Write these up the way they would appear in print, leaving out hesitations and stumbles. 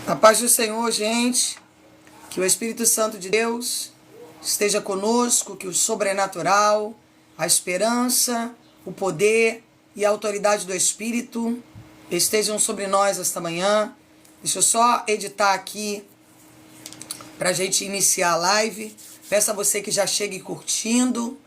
A paz do Senhor, gente, que o Espírito Santo de Deus esteja conosco, que o sobrenatural, a esperança, o poder e a autoridade do Espírito estejam sobre nós esta manhã. Deixa eu só editar aqui para a gente iniciar a live. Peço a você que já chegue curtindo,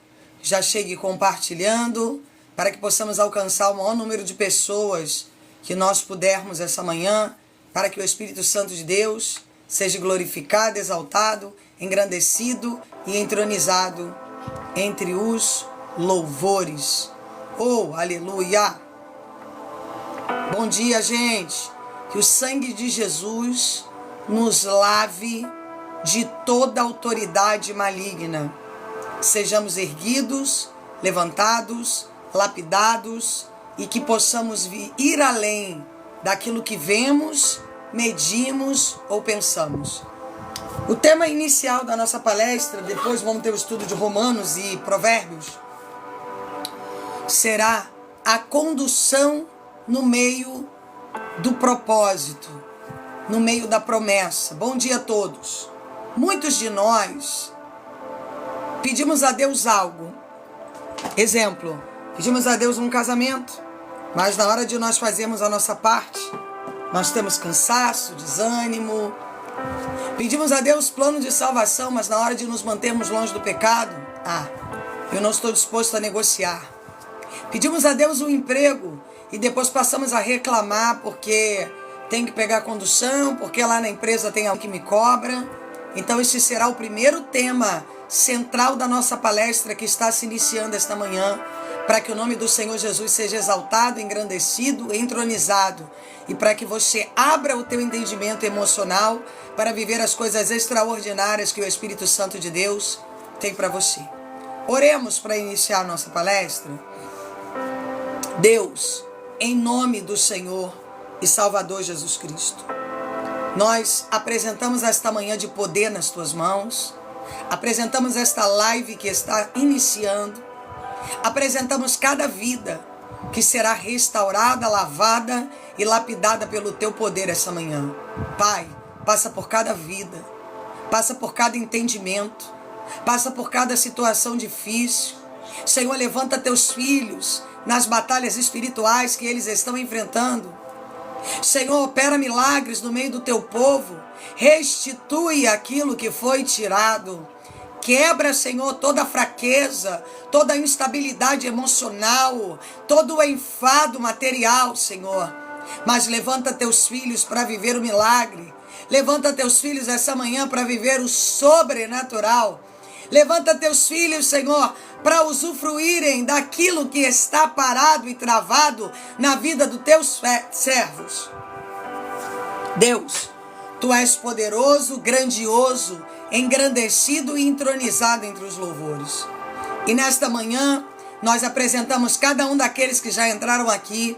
já chegue compartilhando, para que possamos alcançar o maior número de pessoas que nós pudermos essa manhã, para que o Espírito Santo de Deus seja glorificado, exaltado, engrandecido e entronizado entre os louvores. Oh, aleluia! Bom dia, gente! Que o sangue de Jesus nos lave de toda autoridade maligna. Sejamos erguidos, levantados, lapidados e que possamos ir além daquilo que vemos, medimos ou pensamos. O tema inicial da nossa palestra, depois vamos ter o estudo de Romanos e Provérbios, será a condução no meio do propósito, no meio da promessa. Bom dia a todos. Muitos de nós pedimos a Deus algo. Exemplo, pedimos a Deus um casamento, mas na hora de nós fazermos a nossa parte, nós temos cansaço, desânimo. Pedimos a Deus plano de salvação, mas na hora de nos mantermos longe do pecado, eu não estou disposto a negociar. Pedimos a Deus um emprego e depois passamos a reclamar porque tem que pegar condução, porque lá na empresa tem alguém que me cobra. Então esse será o primeiro tema central da nossa palestra que está se iniciando esta manhã, para que o nome do Senhor Jesus seja exaltado, engrandecido, entronizado, e para que você abra o teu entendimento emocional para viver as coisas extraordinárias que o Espírito Santo de Deus tem para você. Oremos para iniciar a nossa palestra. Deus, em nome do Senhor e Salvador Jesus Cristo, nós apresentamos esta manhã de poder nas tuas mãos, apresentamos esta live que está iniciando, apresentamos cada vida que será restaurada, lavada e lapidada pelo teu poder essa manhã. Pai, passa por cada vida, passa por cada entendimento, passa por cada situação difícil. Senhor, levanta teus filhos nas batalhas espirituais que eles estão enfrentando. Senhor, opera milagres no meio do teu povo, restitui aquilo que foi tirado. Quebra, Senhor, toda a fraqueza, toda a instabilidade emocional, todo o enfado material, Senhor. Mas levanta teus filhos para viver o milagre. Levanta teus filhos essa manhã para viver o sobrenatural. Levanta teus filhos, Senhor, para usufruírem daquilo que está parado e travado na vida dos teus servos. Deus, Tu és poderoso, grandioso, engrandecido e entronizado entre os louvores. E nesta manhã, nós apresentamos cada um daqueles que já entraram aqui.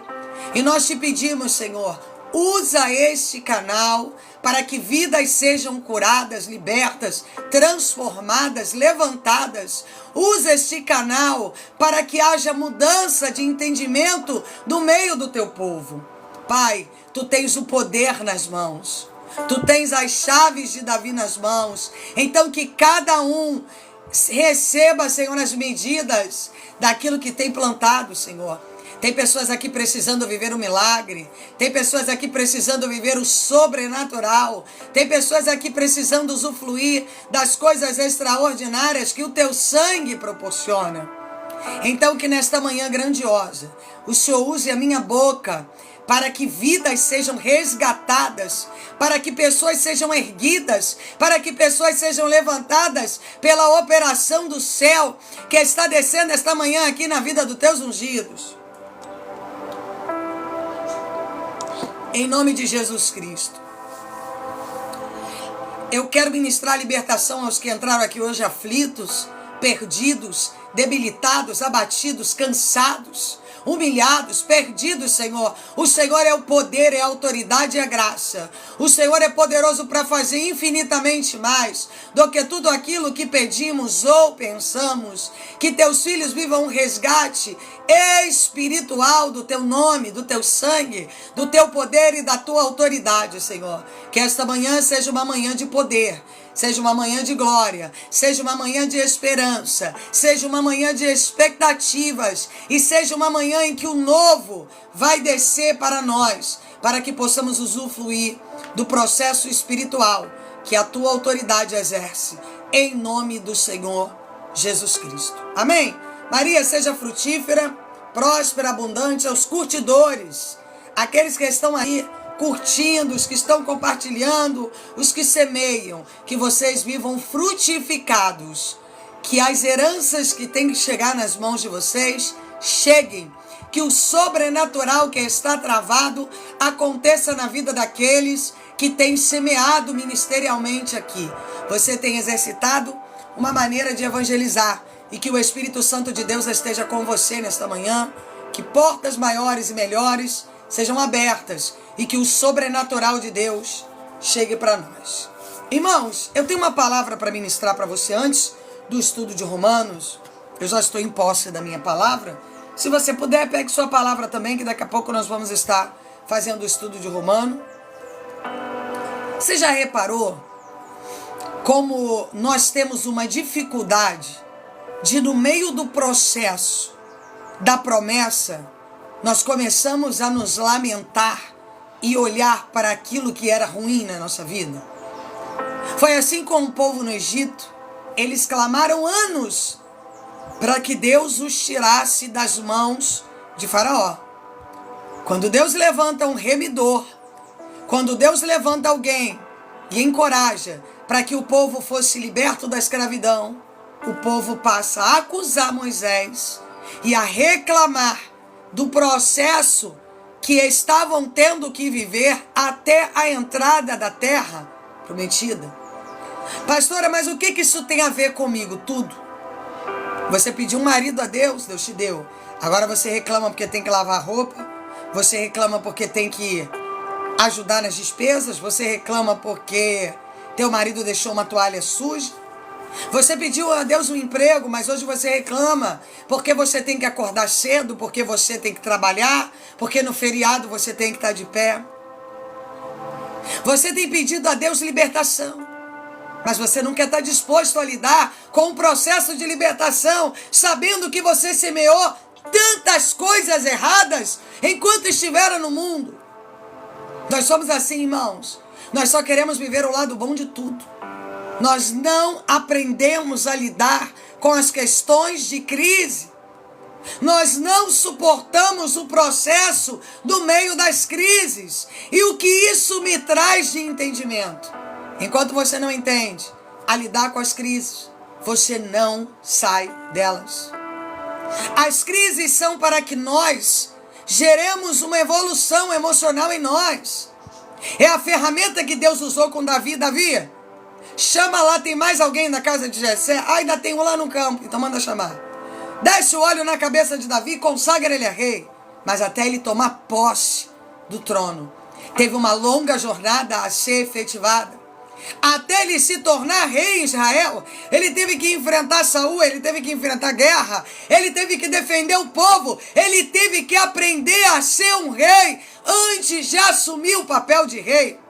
E nós te pedimos, Senhor, usa este canal para que vidas sejam curadas, libertas, transformadas, levantadas. Usa este canal para que haja mudança de entendimento no meio do teu povo. Pai, Tu tens o poder nas mãos. Tu tens as chaves de Davi nas mãos. Então que cada um receba, Senhor, as medidas daquilo que tem plantado, Senhor. Tem pessoas aqui precisando viver um milagre. Tem pessoas aqui precisando viver o sobrenatural. Tem pessoas aqui precisando usufruir das coisas extraordinárias que o teu sangue proporciona. Então que nesta manhã grandiosa, o Senhor use a minha boca para que vidas sejam resgatadas, para que pessoas sejam erguidas, para que pessoas sejam levantadas pela operação do céu que está descendo esta manhã aqui na vida dos teus ungidos. Em nome de Jesus Cristo. Eu quero ministrar libertação aos que entraram aqui hoje aflitos, perdidos, debilitados, abatidos, cansados, humilhados, perdidos, Senhor. O Senhor é o poder, é a autoridade e a graça. O Senhor é poderoso para fazer infinitamente mais do que tudo aquilo que pedimos ou pensamos. Que teus filhos vivam um resgate espiritual do teu nome, do teu sangue, do teu poder e da tua autoridade, Senhor. Que esta manhã seja uma manhã de poder, seja uma manhã de glória, seja uma manhã de esperança, seja uma manhã de expectativas e seja uma manhã em que o novo vai descer para nós, para que possamos usufruir do processo espiritual que a tua autoridade exerce, em nome do Senhor Jesus Cristo. Amém? Maria, seja frutífera, próspera, abundante aos curtidores, aqueles que estão aí curtindo, os que estão compartilhando, os que semeiam, que vocês vivam frutificados, que as heranças que têm que chegar nas mãos de vocês cheguem, que o sobrenatural que está travado aconteça na vida daqueles que têm semeado ministerialmente aqui. Você tem exercitado uma maneira de evangelizar e que o Espírito Santo de Deus esteja com você nesta manhã, que portas maiores e melhores sejam abertas e que o sobrenatural de Deus chegue para nós. Irmãos, eu tenho uma palavra para ministrar para você antes do estudo de Romanos. Eu já estou em posse da minha palavra. Se você puder, pegue sua palavra também, que daqui a pouco nós vamos estar fazendo o estudo de Romano. Você já reparou como nós temos uma dificuldade de, no meio do processo da promessa, nós começamos a nos lamentar e olhar para aquilo que era ruim na nossa vida? Foi assim com o povo no Egito. Eles clamaram anos para que Deus os tirasse das mãos de Faraó. Quando Deus levanta um remidor, quando Deus levanta alguém e encoraja para que o povo fosse liberto da escravidão, o povo passa a acusar Moisés e a reclamar do processo que estavam tendo que viver até a entrada da terra prometida. Pastora, mas o que isso tem a ver comigo? Tudo. Você pediu um marido a Deus, Deus te deu. Agora você reclama porque tem que lavar roupa, você reclama porque tem que ajudar nas despesas, você reclama porque teu marido deixou uma toalha suja. Você pediu a Deus um emprego, mas hoje você reclama porque você tem que acordar cedo, porque você tem que trabalhar, porque no feriado você tem que estar de pé. Você tem pedido a Deus libertação, mas você não quer estar disposto a lidar com o processo de libertação, sabendo que você semeou tantas coisas erradas enquanto estiveram no mundo. Nós somos assim, irmãos. Nós só queremos viver o lado bom de tudo. Nós não aprendemos a lidar com as questões de crise. Nós não suportamos o processo do meio das crises. E o que isso me traz de entendimento? Enquanto você não entende a lidar com as crises, você não sai delas. As crises são para que nós geremos uma evolução emocional em nós. É a ferramenta que Deus usou com Davi. Davi, chama lá, tem mais alguém na casa de Jessé? Ah, ainda tem um lá no campo, então manda chamar. Desce o óleo na cabeça de Davi, consagra ele a rei. Mas até ele tomar posse do trono, teve uma longa jornada a ser efetivada. Até ele se tornar rei em Israel, ele teve que enfrentar Saul, ele teve que enfrentar guerra, ele teve que defender o povo, ele teve que aprender a ser um rei antes de assumir o papel de rei.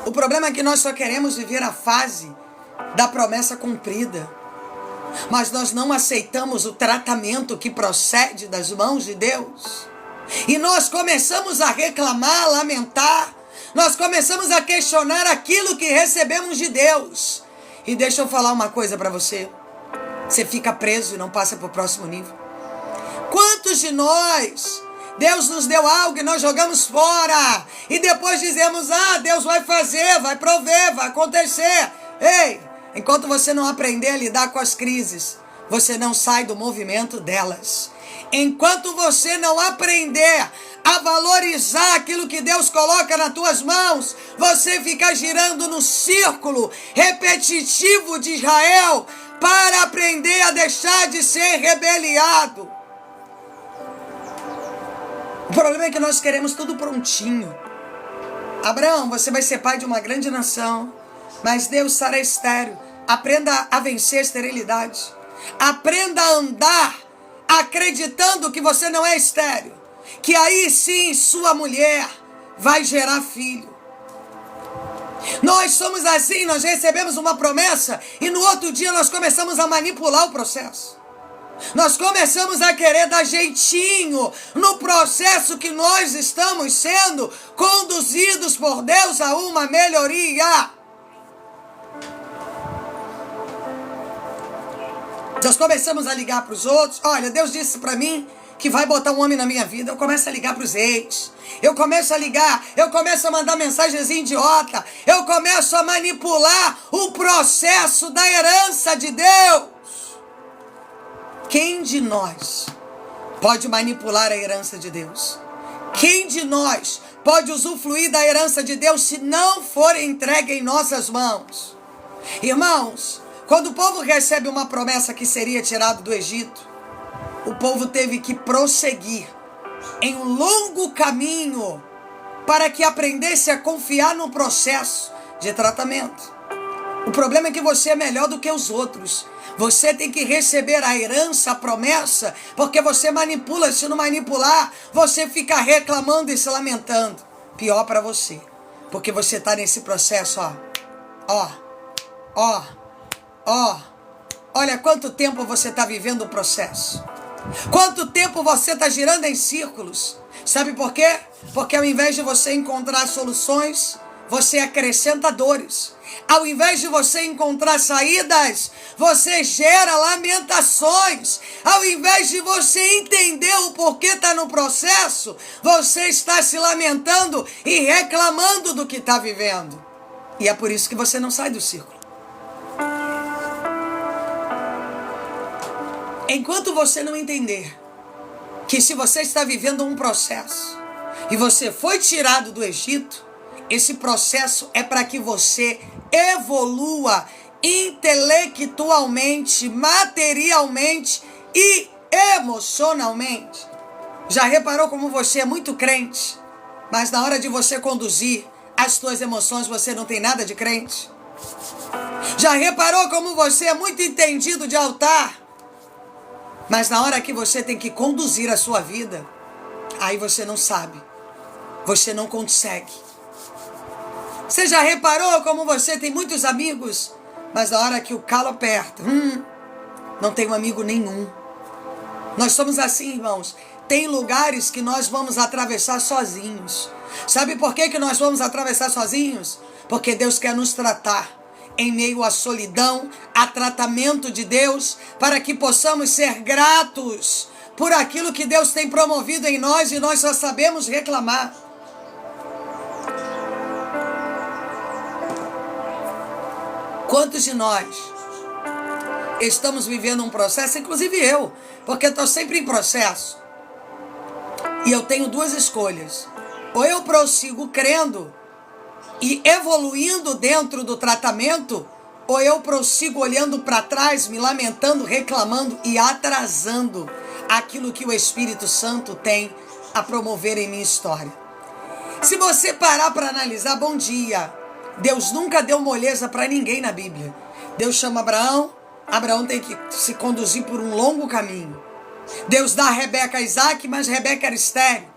O problema é que nós só queremos viver a fase da promessa cumprida, mas nós não aceitamos o tratamento que procede das mãos de Deus. E nós começamos a reclamar, a lamentar. Nós começamos a questionar aquilo que recebemos de Deus. E deixa eu falar uma coisa para você. Você fica preso e não passa para o próximo nível. Quantos de nós, Deus nos deu algo e nós jogamos fora. E depois dizemos, Deus vai fazer, vai prover, vai acontecer. Ei, enquanto você não aprender a lidar com as crises, você não sai do movimento delas. Enquanto você não aprender a valorizar aquilo que Deus coloca nas tuas mãos, você fica girando no círculo repetitivo de Israel para aprender a deixar de ser rebeliado. O problema é que nós queremos tudo prontinho. Abraão, você vai ser pai de uma grande nação, mas Deus será estéril. aprenda a vencer a esterilidade. Aprenda a andar acreditando que você não é estéril. Que aí sim sua mulher vai gerar filho. Nós somos assim, nós recebemos uma promessa e no outro dia nós começamos a manipular o processo. Nós começamos a querer dar jeitinho no processo que nós estamos sendo conduzidos por Deus a uma melhoria. Nós começamos a ligar para os outros. Olha, Deus disse para mim que vai botar um homem na minha vida. Eu começo a ligar para os ex. Eu começo a ligar. Eu começo a mandar mensagenzinha idiota. Eu começo a manipular o processo da herança de Deus. Quem de nós pode manipular a herança de Deus? Quem de nós pode usufruir da herança de Deus se não for entregue em nossas mãos? Irmãos, quando o povo recebe uma promessa que seria tirado do Egito, o povo teve que prosseguir em um longo caminho para que aprendesse a confiar no processo de tratamento. O problema é que você é melhor do que os outros. Você tem que receber a herança, a promessa, porque você manipula. Se não manipular, você fica reclamando e se lamentando. Pior para você, porque você está nesse processo, Olha quanto tempo você está vivendo o processo. Quanto tempo você está girando em círculos. Sabe por quê? Porque ao invés de você encontrar soluções, você acrescenta dores. Ao invés de você encontrar saídas, você gera lamentações. Ao invés de você entender o porquê está no processo, você está se lamentando e reclamando do que está vivendo. E é por isso que você não sai do círculo. Enquanto você não entender que se você está vivendo um processo e você foi tirado do Egito, esse processo é para que você evolua intelectualmente, materialmente e emocionalmente. Já reparou como você é muito crente, mas na hora de você conduzir as suas emoções você não tem nada de crente? Já reparou como você é muito entendido de altar, mas na hora que você tem que conduzir a sua vida, aí você não sabe, você não consegue. Você já reparou como você tem muitos amigos, mas na hora que o calo aperta, não tem um amigo nenhum. Nós somos assim, irmãos. Tem lugares que nós vamos atravessar sozinhos. Sabe por que nós vamos atravessar sozinhos? Porque Deus quer nos tratar em meio à solidão, a tratamento de Deus, para que possamos ser gratos por aquilo que Deus tem promovido em nós e nós só sabemos reclamar. Quantos de nós estamos vivendo um processo, inclusive eu, porque estou sempre em processo, e eu tenho duas escolhas: ou eu prossigo crendo e evoluindo dentro do tratamento, ou eu prossigo olhando para trás, me lamentando, reclamando e atrasando aquilo que o Espírito Santo tem a promover em minha história. Se você parar para analisar, bom dia, Deus nunca deu moleza para ninguém na Bíblia. Deus chama Abraão, Abraão tem que se conduzir por um longo caminho. Deus dá a Rebeca a Isaac, mas Rebeca era estéril.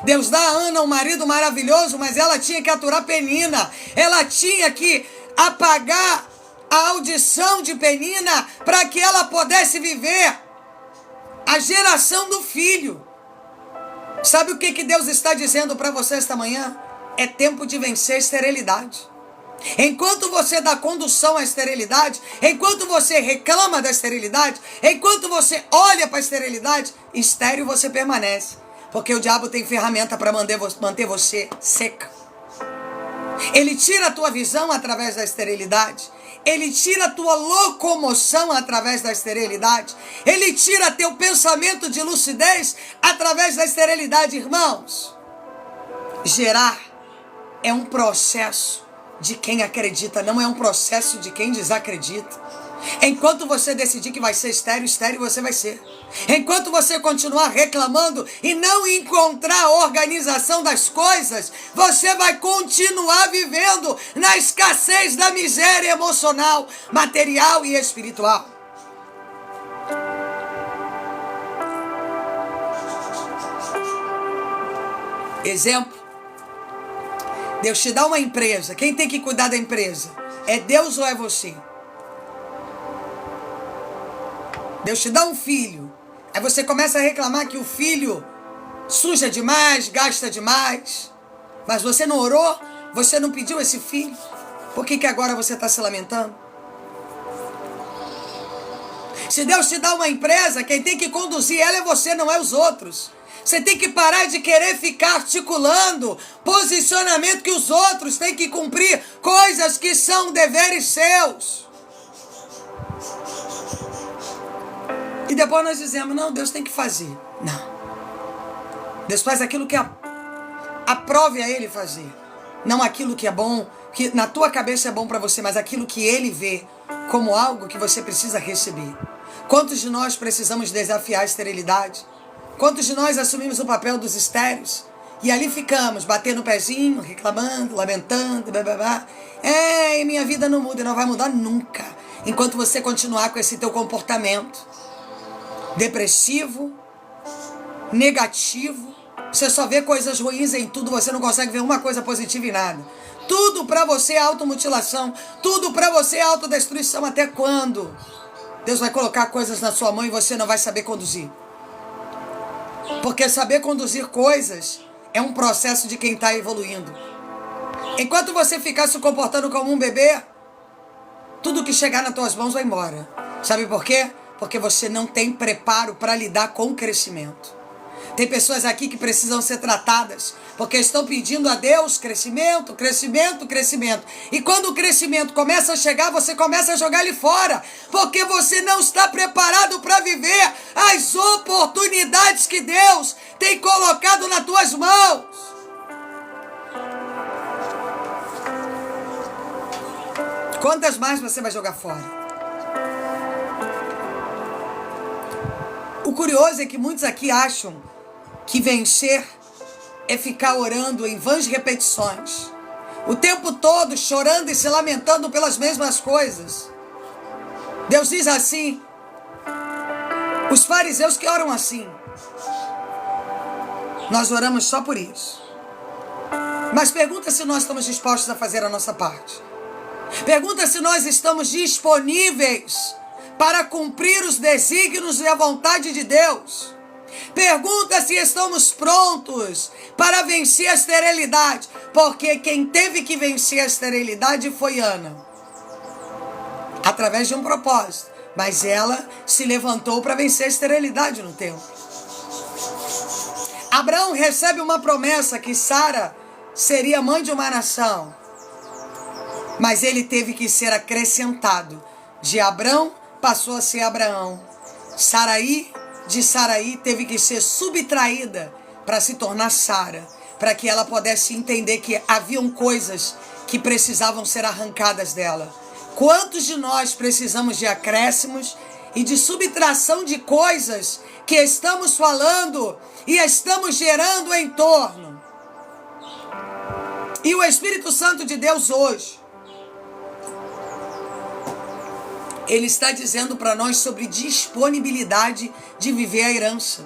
Deus dá a Ana um marido maravilhoso, mas ela tinha que aturar Penina. Ela tinha que apagar a audição de Penina para que ela pudesse viver a geração do filho. Sabe o que Deus está dizendo para você esta manhã? É tempo de vencer a esterilidade. Enquanto você dá condução à esterilidade, enquanto você reclama da esterilidade, enquanto você olha para a esterilidade, estéril você permanece. Porque o diabo tem ferramenta para manter você seca. Ele tira a tua visão através da esterilidade. Ele tira a tua locomoção através da esterilidade. Ele tira teu pensamento de lucidez através da esterilidade, irmãos. Gerar é um processo de quem acredita, não é um processo de quem desacredita. Enquanto você decidir que vai ser estéril, estéril você vai ser. Enquanto você continuar reclamando e não encontrar a organização das coisas, você vai continuar vivendo na escassez da miséria emocional, material e espiritual. Exemplo. Deus te dá uma empresa. Quem tem que cuidar da empresa? É Deus ou é você? Deus te dá um filho. Aí você começa a reclamar que o filho suja demais, gasta demais. Mas você não orou? Você não pediu esse filho? Por que agora você está se lamentando? Se Deus te dá uma empresa, quem tem que conduzir ela é você, não é os outros. Você tem que parar de querer ficar articulando posicionamento que os outros têm que cumprir, coisas que são deveres seus. E depois nós dizemos, não, Deus tem que fazer. Não. Deus faz aquilo que aprove a Ele fazer. Não aquilo que é bom, que na tua cabeça é bom para você, mas aquilo que Ele vê como algo que você precisa receber. Quantos de nós precisamos desafiar a esterilidade? Quantos de nós assumimos o papel dos estéreis? E ali ficamos, batendo o pezinho, reclamando, lamentando, blá, blá, blá. E minha vida não muda, não vai mudar nunca. Enquanto você continuar com esse teu comportamento depressivo, negativo, você só vê coisas ruins em tudo, você não consegue ver uma coisa positiva em nada. Tudo pra você é automutilação, tudo pra você é autodestruição. Até quando? Deus vai colocar coisas na sua mão e você não vai saber conduzir. Porque saber conduzir coisas é um processo de quem está evoluindo. Enquanto você ficar se comportando como um bebê, tudo que chegar nas tuas mãos vai embora. Sabe por quê? Porque você não tem preparo para lidar com o crescimento. Tem pessoas aqui que precisam ser tratadas, porque estão pedindo a Deus crescimento, crescimento, crescimento. E quando o crescimento começa a chegar, você começa a jogar ele fora, porque você não está preparado para viver as oportunidades que Deus tem colocado nas tuas mãos. Quantas mais você vai jogar fora? O curioso é que muitos aqui acham que vencer é ficar orando em vãs repetições, o tempo todo chorando e se lamentando pelas mesmas coisas. Deus diz assim, os fariseus que oram assim, nós oramos só por isso. Mas pergunta se nós estamos dispostos a fazer a nossa parte. Pergunta se nós estamos disponíveis para cumprir os desígnios e a vontade de Deus. Pergunta se estamos prontos para vencer a esterilidade, porque quem teve que vencer a esterilidade foi Ana, através de um propósito, mas ela se levantou para vencer a esterilidade no templo. Abraão recebe uma promessa que Sara seria mãe de uma nação, mas ele teve que ser acrescentado. De Abrão passou a ser Abraão. De Saraí teve que ser subtraída para se tornar Sara, para que ela pudesse entender que haviam coisas que precisavam ser arrancadas dela. Quantos de nós precisamos de acréscimos e de subtração de coisas que estamos falando e estamos gerando em torno? E o Espírito Santo de Deus hoje, Ele está dizendo para nós sobre disponibilidade de viver a herança.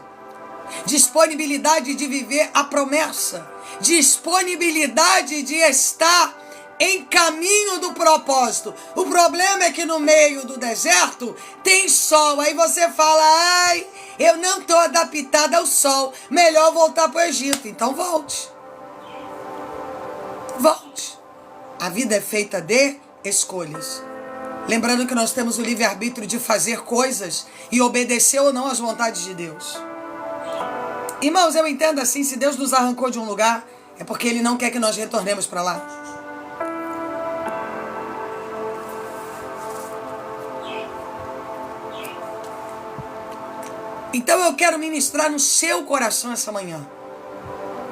Disponibilidade de viver a promessa. Disponibilidade de estar em caminho do propósito. O problema é que no meio do deserto tem sol. Aí você fala, ai, eu não estou adaptada ao sol. Melhor voltar para o Egito. Então volte. Volte. A vida é feita de escolhas. Lembrando que nós temos o livre-arbítrio de fazer coisas e obedecer ou não às vontades de Deus. Irmãos, eu entendo assim, se Deus nos arrancou de um lugar, é porque Ele não quer que nós retornemos para lá. Então eu quero ministrar no seu coração essa manhã.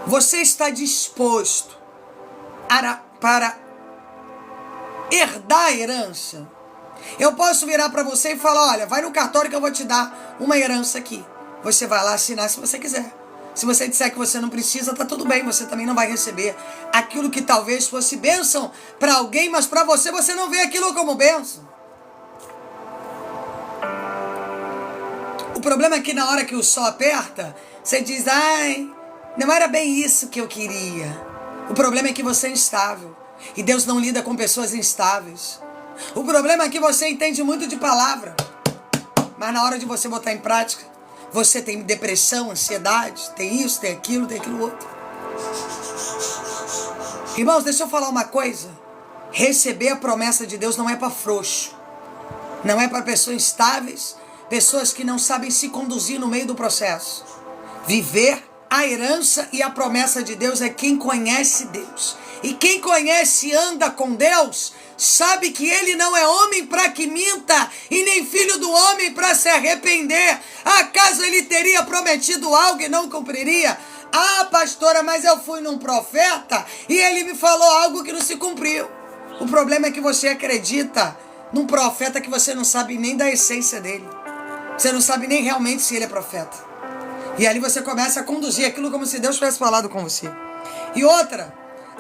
Você está disposto para herdar a herança? Eu posso virar para você e falar, olha, vai no cartório que eu vou te dar uma herança aqui. Você vai lá assinar se você quiser. Se você disser que você não precisa, tá tudo bem, você também não vai receber aquilo que talvez fosse bênção para alguém, mas para você, você não vê aquilo como bênção. O problema é que na hora que o sol aperta, você diz, ai, não era bem isso que eu queria. O problema é que você é instável. E Deus não lida com pessoas instáveis. O problema é que você entende muito de palavra. Mas na hora de você botar em prática, você tem depressão, ansiedade, tem isso, tem aquilo outro. Irmãos, deixa eu falar uma coisa. Receber a promessa de Deus não é para frouxo. Não é para pessoas instáveis, pessoas que não sabem se conduzir no meio do processo. Viver a herança e a promessa de Deus é quem conhece Deus. E quem conhece e anda com Deus, sabe que Ele não é homem para que minta, e nem filho do homem para se arrepender. Acaso Ele teria prometido algo e não cumpriria? Ah, pastora, mas eu fui num profeta e ele me falou algo que não se cumpriu. O problema é que você acredita num profeta que você não sabe nem da essência dele. Você não sabe nem realmente se ele é profeta. E ali você começa a conduzir aquilo como se Deus tivesse falado com você. E outra,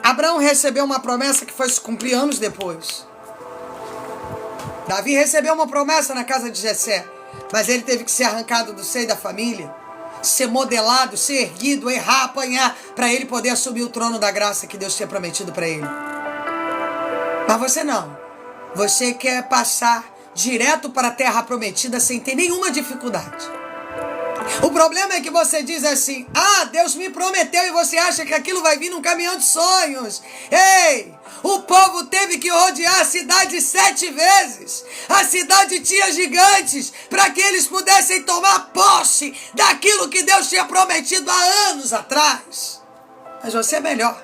Abraão recebeu uma promessa que foi se cumprir anos depois. Davi recebeu uma promessa na casa de Jessé, mas ele teve que ser arrancado do seio da família, ser modelado, ser erguido, errar, apanhar, para ele poder assumir o trono da graça que Deus tinha prometido para ele. Mas você não. Você quer passar direto para a terra prometida sem ter nenhuma dificuldade. O problema é que você diz assim, ah, Deus me prometeu, e você acha que aquilo vai vir num caminhão de sonhos. Ei, o povo teve que rodear a cidade 7 vezes. A cidade tinha gigantes para que eles pudessem tomar posse daquilo que Deus tinha prometido há anos atrás. Mas você é melhor.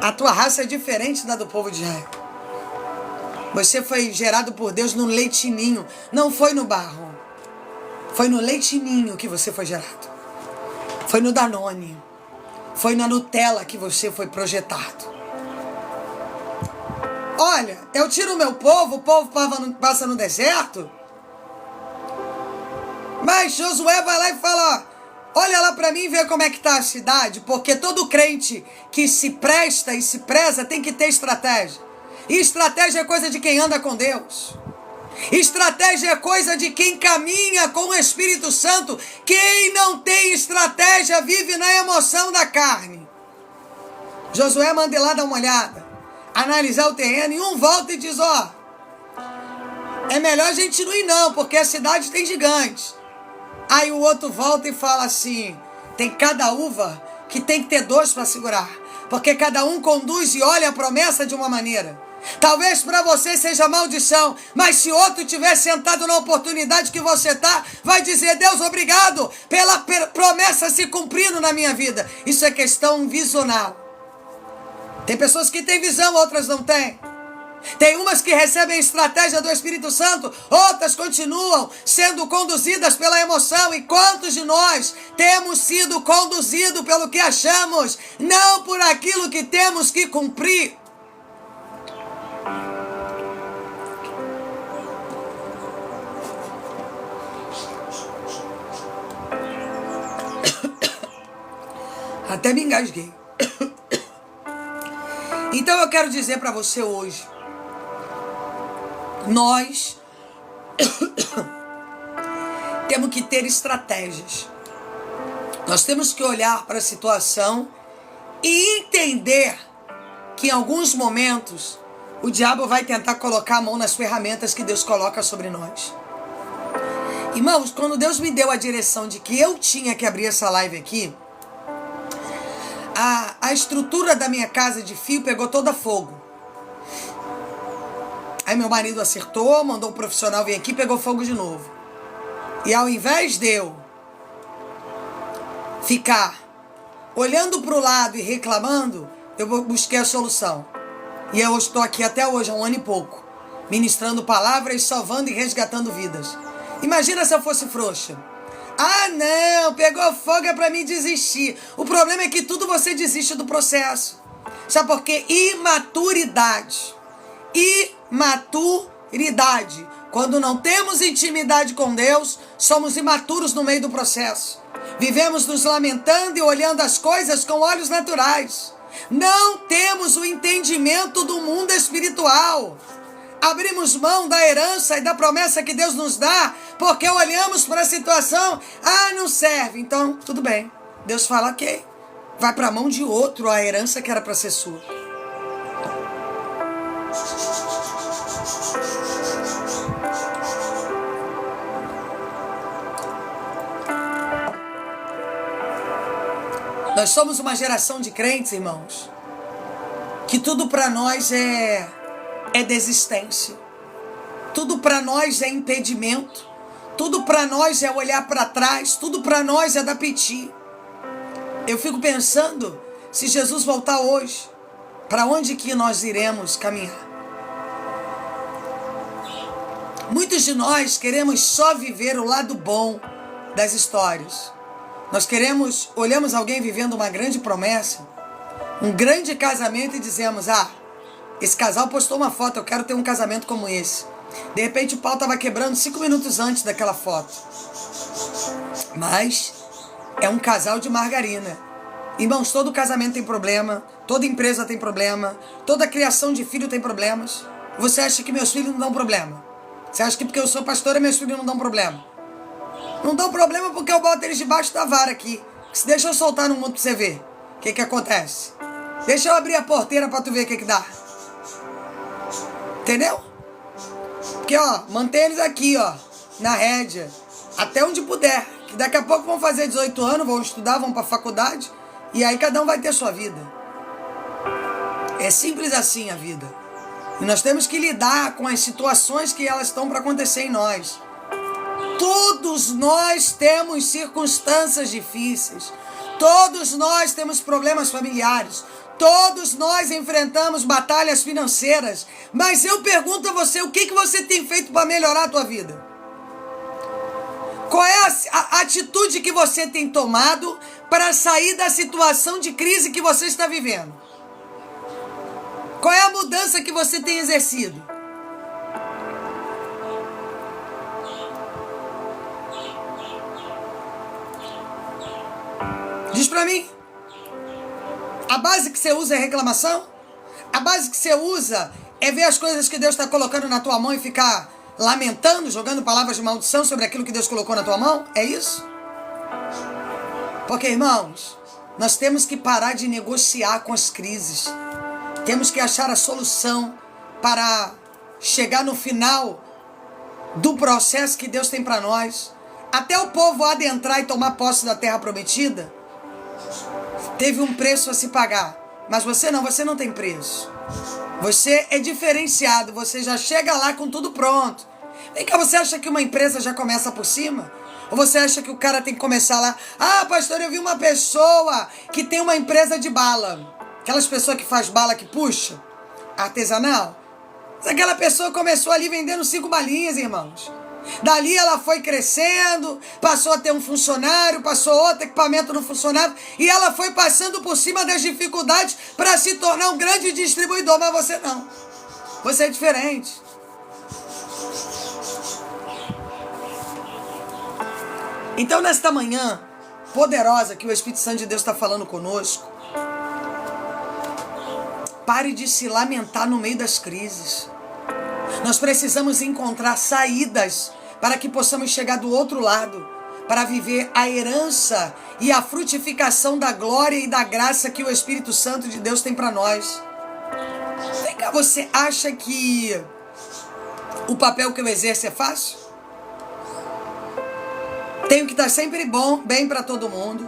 A tua raça é diferente da do povo de Israel. Você foi gerado por Deus no leitinho, não foi no barro. Foi no leitinho que você foi gerado. Foi no Danone. Foi na Nutella que você foi projetado. Olha, eu tiro o meu povo, o povo passa no deserto. Mas Josué vai lá e fala, olha lá para mim e vê como é que tá a cidade, porque todo crente que se presta e se preza tem que ter estratégia. E estratégia é coisa de quem anda com Deus. Estratégia é coisa de quem caminha com o Espírito Santo. Quem não tem estratégia vive na emoção da carne. Josué manda ir lá dar uma olhada, analisar o terreno, e um volta e diz, ó, é melhor a gente não ir não, porque a cidade tem gigantes. Aí o outro volta e fala assim, tem cada uva que tem que ter 2 para segurar, porque cada um conduz e olha a promessa de uma maneira. Talvez para você seja maldição, mas se outro estiver sentado na oportunidade que você está, vai dizer, Deus, obrigado pela promessa se cumprindo na minha vida. Isso é questão visional. Tem pessoas que têm visão, outras não têm. Tem umas que recebem a estratégia do Espírito Santo, outras continuam sendo conduzidas pela emoção. E quantos de nós temos sido conduzidos pelo que achamos, não por aquilo que temos que cumprir? Até me engasguei. Então eu quero dizer para você hoje, nós temos que ter estratégias. Nós temos que olhar para a situação e entender que em alguns momentos o diabo vai tentar colocar a mão nas ferramentas que Deus coloca sobre nós. Irmãos, quando Deus me deu a direção de que eu tinha que abrir essa live aqui, a estrutura da minha casa de fio pegou toda fogo. Aí meu marido acertou, mandou um profissional vir aqui, pegou fogo de novo. E ao invés de eu ficar olhando para o lado e reclamando, eu busquei a solução. E eu estou aqui até hoje, há 1 ano e pouco, ministrando palavras, salvando e resgatando vidas. Imagina se eu fosse frouxa. Ah, não, pegou fogo é para mim desistir. O problema é que tudo você desiste do processo. Sabe por quê? Imaturidade. Imaturidade. imaturidade. Quando não temos intimidade com Deus, somos imaturos no meio do processo. Vivemos nos lamentando e olhando as coisas com olhos naturais. Não temos o entendimento do mundo espiritual. Abrimos mão da herança e da promessa que Deus nos dá, porque olhamos para a situação, não serve, então tudo bem. Deus fala, ok, vai para a mão de outro a herança que era para ser sua. Nós somos uma geração de crentes, irmãos, que tudo para nós é desistência. Tudo para nós é impedimento. Tudo para nós é olhar para trás. Tudo para nós é dar piti. Eu fico pensando, se Jesus voltar hoje, para onde que nós iremos caminhar? Muitos de nós queremos só viver o lado bom das histórias. Nós olhamos alguém vivendo uma grande promessa, um grande casamento e dizemos, esse casal postou uma foto, eu quero ter um casamento como esse. De repente o pau estava quebrando 5 minutos antes daquela foto. Mas é um casal de margarina. Irmãos, todo casamento tem problema, toda empresa tem problema, toda criação de filho tem problemas. Você acha que meus filhos não dão problema? Você acha que porque eu sou pastora meus filhos não dão problema? Não dão problema porque eu boto eles debaixo da vara aqui. Se deixa eu soltar no mundo pra você ver o que acontece. Deixa eu abrir a porteira pra tu ver o que dá. Entendeu? Porque, mantém eles aqui, na rédea, até onde puder. Que daqui a pouco vão fazer 18 anos, vão estudar, vão pra faculdade, e aí cada um vai ter sua vida. É simples assim a vida. E nós temos que lidar com as situações que elas estão para acontecer em nós. Todos nós temos circunstâncias difíceis. Todos nós temos problemas familiares. Todos nós enfrentamos batalhas financeiras. Mas eu pergunto a você, o que você tem feito para melhorar a tua vida? Qual é a atitude que você tem tomado para sair da situação de crise que você está vivendo? Qual é a mudança que você tem exercido? Diz pra mim. A base que você usa é reclamação? A base que você usa é ver as coisas que Deus está colocando na tua mão e ficar lamentando, jogando palavras de maldição sobre aquilo que Deus colocou na tua mão? É isso? Porque, irmãos, nós temos que parar de negociar com as crises. Temos que achar a solução para chegar no final do processo que Deus tem para nós. Até o povo adentrar e tomar posse da terra prometida, teve um preço a se pagar. Mas você não tem preço. Você é diferenciado, você já chega lá com tudo pronto. Vem cá, você acha que uma empresa já começa por cima? Ou você acha que o cara tem que começar lá? Pastor, eu vi uma pessoa que tem uma empresa de bala. Aquelas pessoas que faz bala que puxa, artesanal. Aquela pessoa começou ali vendendo 5 balinhas, irmãos. Dali ela foi crescendo, passou a ter um funcionário, passou outro equipamento no funcionário, e ela foi passando por cima das dificuldades para se tornar um grande distribuidor. Mas você não. Você é diferente. Então, nesta manhã poderosa que o Espírito Santo de Deus está falando conosco, pare de se lamentar no meio das crises. Nós precisamos encontrar saídas para que possamos chegar do outro lado, para viver a herança e a frutificação da glória e da graça que o Espírito Santo de Deus tem para nós. Vem cá, você acha que o papel que eu exerço é fácil? Tenho que estar sempre bem para todo mundo.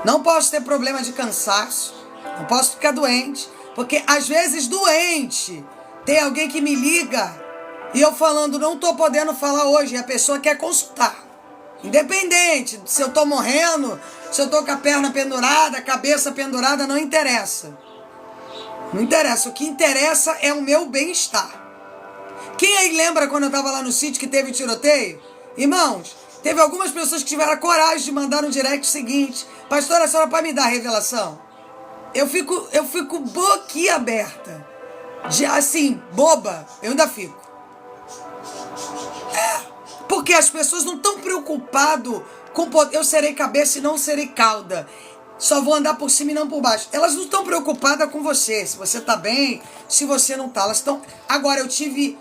Não posso ter problema de cansaço. Não posso ficar doente. Porque às vezes doente, tem alguém que me liga e eu falando, não estou podendo falar hoje, e a pessoa quer consultar. Independente se eu estou morrendo, se eu estou com a perna pendurada, a cabeça pendurada, não interessa. Não interessa, o que interessa é o meu bem-estar. Quem aí lembra quando eu estava lá no sítio que teve tiroteio? Irmãos, teve algumas pessoas que tiveram a coragem de mandar no direct o seguinte: pastora, a senhora pode me dar a revelação? Eu fico boquiaberta. Assim, boba, eu ainda fico. Porque as pessoas não estão preocupadas com eu serei cabeça e não serei cauda. Só vou andar por cima e não por baixo. Elas não estão preocupadas com você. Se você está bem, se você não está. Elas estão... Agora, eu tive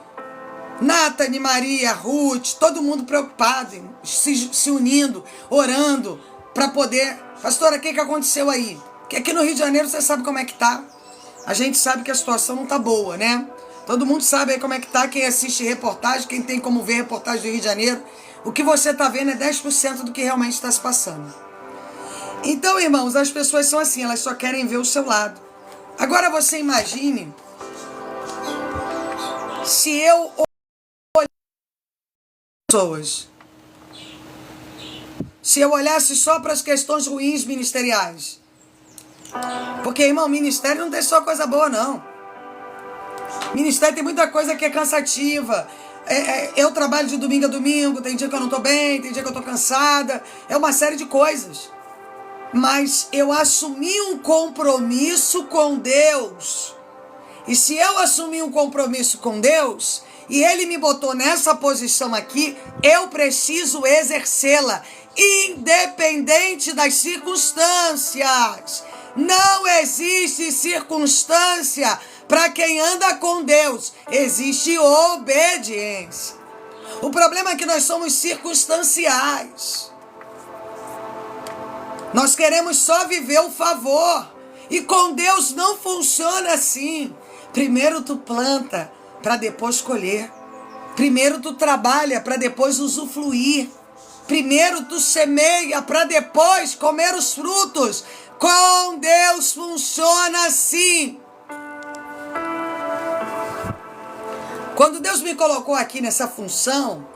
Nathalie, Maria, Ruth, todo mundo preocupado, se unindo, orando, para poder... Pastora, o que aconteceu aí? Porque aqui no Rio de Janeiro você sabe como é que tá. A gente sabe que a situação não tá boa, né? Todo mundo sabe aí como é que tá. Quem assiste reportagem, quem tem como ver reportagem do Rio de Janeiro, o que você tá vendo é 10% do que realmente está se passando. Então, irmãos, as pessoas são assim, elas só querem ver o seu lado. Agora você imagine se eu pessoas. Se eu olhasse só para as questões ruins ministeriais. Porque, irmão, ministério não tem só coisa boa, não. Ministério tem muita coisa que é cansativa. Eu trabalho de domingo a domingo, tem dia que eu não estou bem, tem dia que eu estou cansada. É uma série de coisas. Mas eu assumi um compromisso com Deus. E se eu assumi um compromisso com Deus, e Ele me botou nessa posição aqui, eu preciso exercê-la, independente das circunstâncias. Não existe circunstância para quem anda com Deus. Existe obediência. O problema é que nós somos circunstanciais. Nós queremos só viver o favor. E com Deus não funciona assim. Primeiro tu planta para depois colher. Primeiro tu trabalha para depois usufruir. Primeiro tu semeia para depois comer os frutos. Com Deus funciona assim. Quando Deus me colocou aqui nessa função,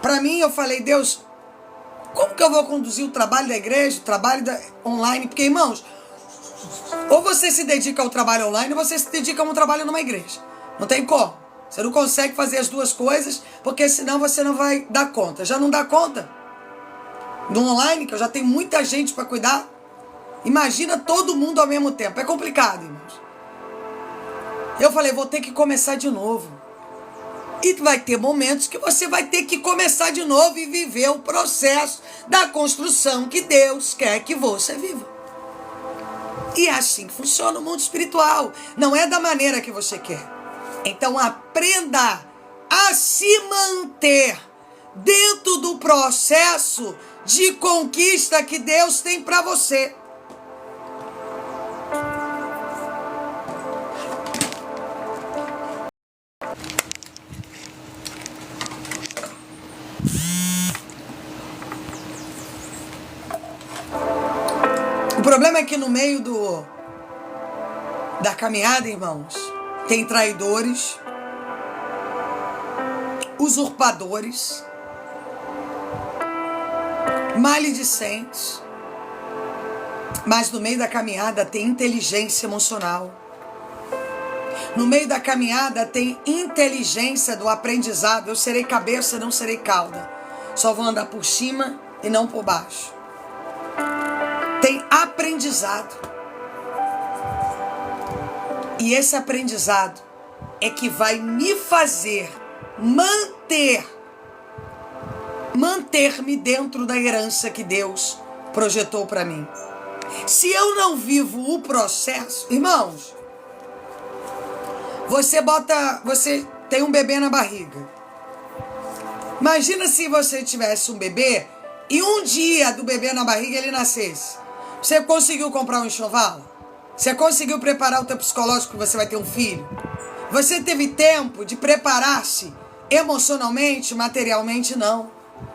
para mim eu falei, Deus, como que eu vou conduzir o trabalho da igreja, o trabalho online? Porque, irmãos, ou você se dedica ao trabalho online, ou você se dedica a um trabalho numa igreja. Não tem como. Você não consegue fazer as duas coisas, porque senão você não vai dar conta. Já não dá conta do online, que eu já tenho muita gente para cuidar. Imagina todo mundo ao mesmo tempo. É complicado, irmãos. Eu falei, vou ter que começar de novo. E vai ter momentos que você vai ter que começar de novo e viver o processo da construção que Deus quer que você viva. E é assim que funciona o mundo espiritual. Não é da maneira que você quer. Então aprenda a se manter dentro do processo de conquista que Deus tem para você. O problema é que no meio da caminhada, irmãos, tem traidores, usurpadores, maledicentes, mas no meio da caminhada tem inteligência emocional. No meio da caminhada tem inteligência do aprendizado. Eu serei cabeça, não serei cauda. Só vou andar por cima e não por baixo. Tem aprendizado. E esse aprendizado é que vai me fazer manter-me dentro da herança que Deus projetou para mim. Se eu não vivo o processo, irmãos, você tem um bebê na barriga. Imagina se você tivesse um bebê e um dia do bebê na barriga ele nascesse. Você conseguiu comprar um enxoval? Você conseguiu preparar o teu psicológico que você vai ter um filho? Você teve tempo de preparar-se emocionalmente, materialmente? Não.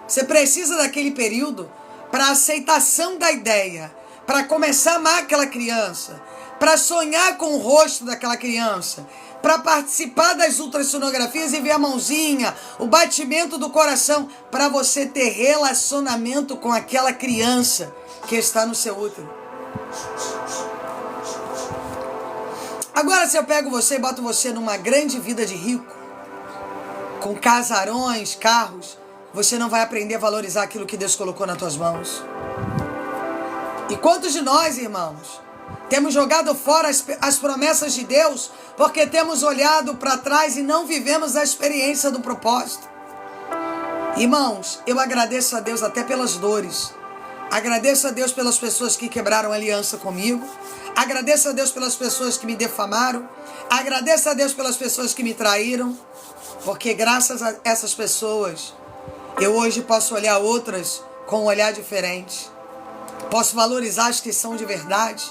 Você precisa daquele período para aceitação da ideia, para começar a amar aquela criança, para sonhar com o rosto daquela criança, para participar das ultrassonografias e ver a mãozinha, o batimento do coração, para você ter relacionamento com aquela criança que está no seu útero. Agora, se eu pego você e boto você numa grande vida de rico, com casarões, carros, você não vai aprender a valorizar aquilo que Deus colocou nas tuas mãos. E quantos de nós, irmãos, temos jogado fora as promessas de Deus porque temos olhado para trás e não vivemos a experiência do propósito? Irmãos, eu agradeço a Deus até pelas dores. Agradeço a Deus pelas pessoas que quebraram aliança comigo. Agradeço a Deus pelas pessoas que me defamaram. Agradeço a Deus pelas pessoas que me traíram. Porque graças a essas pessoas, eu hoje posso olhar outras com um olhar diferente. Posso valorizar as que são de verdade.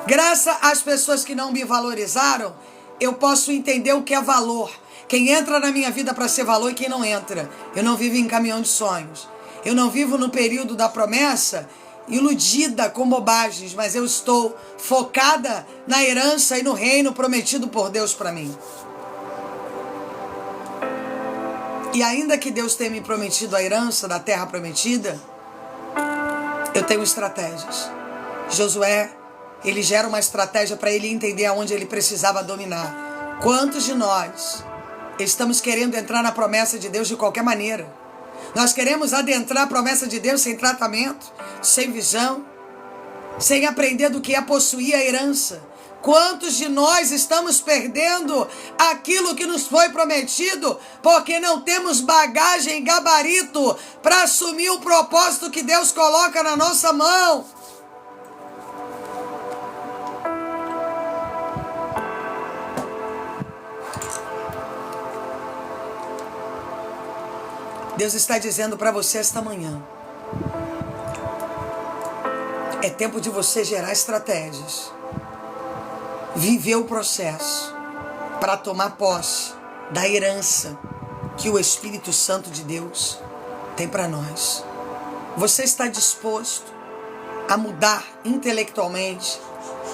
Graças às pessoas que não me valorizaram, eu posso entender o que é valor. Quem entra na minha vida para ser valor e quem não entra. Eu não vivo em caminhão de sonhos. Eu não vivo no período da promessa iludida com bobagens, mas eu estou focada na herança e no reino prometido por Deus para mim. E ainda que Deus tenha me prometido a herança da terra prometida, eu tenho estratégias. Josué, ele gera uma estratégia para ele entender aonde ele precisava dominar. Quantos de nós estamos querendo entrar na promessa de Deus de qualquer maneira? Nós queremos adentrar a promessa de Deus sem tratamento, sem visão, sem aprender do que é possuir a herança. Quantos de nós estamos perdendo aquilo que nos foi prometido porque não temos bagagem e gabarito para assumir o propósito que Deus coloca na nossa mão? Deus está dizendo para você esta manhã: é tempo de você gerar estratégias, viver o processo para tomar posse da herança que o Espírito Santo de Deus tem para nós. Você está disposto a mudar intelectualmente?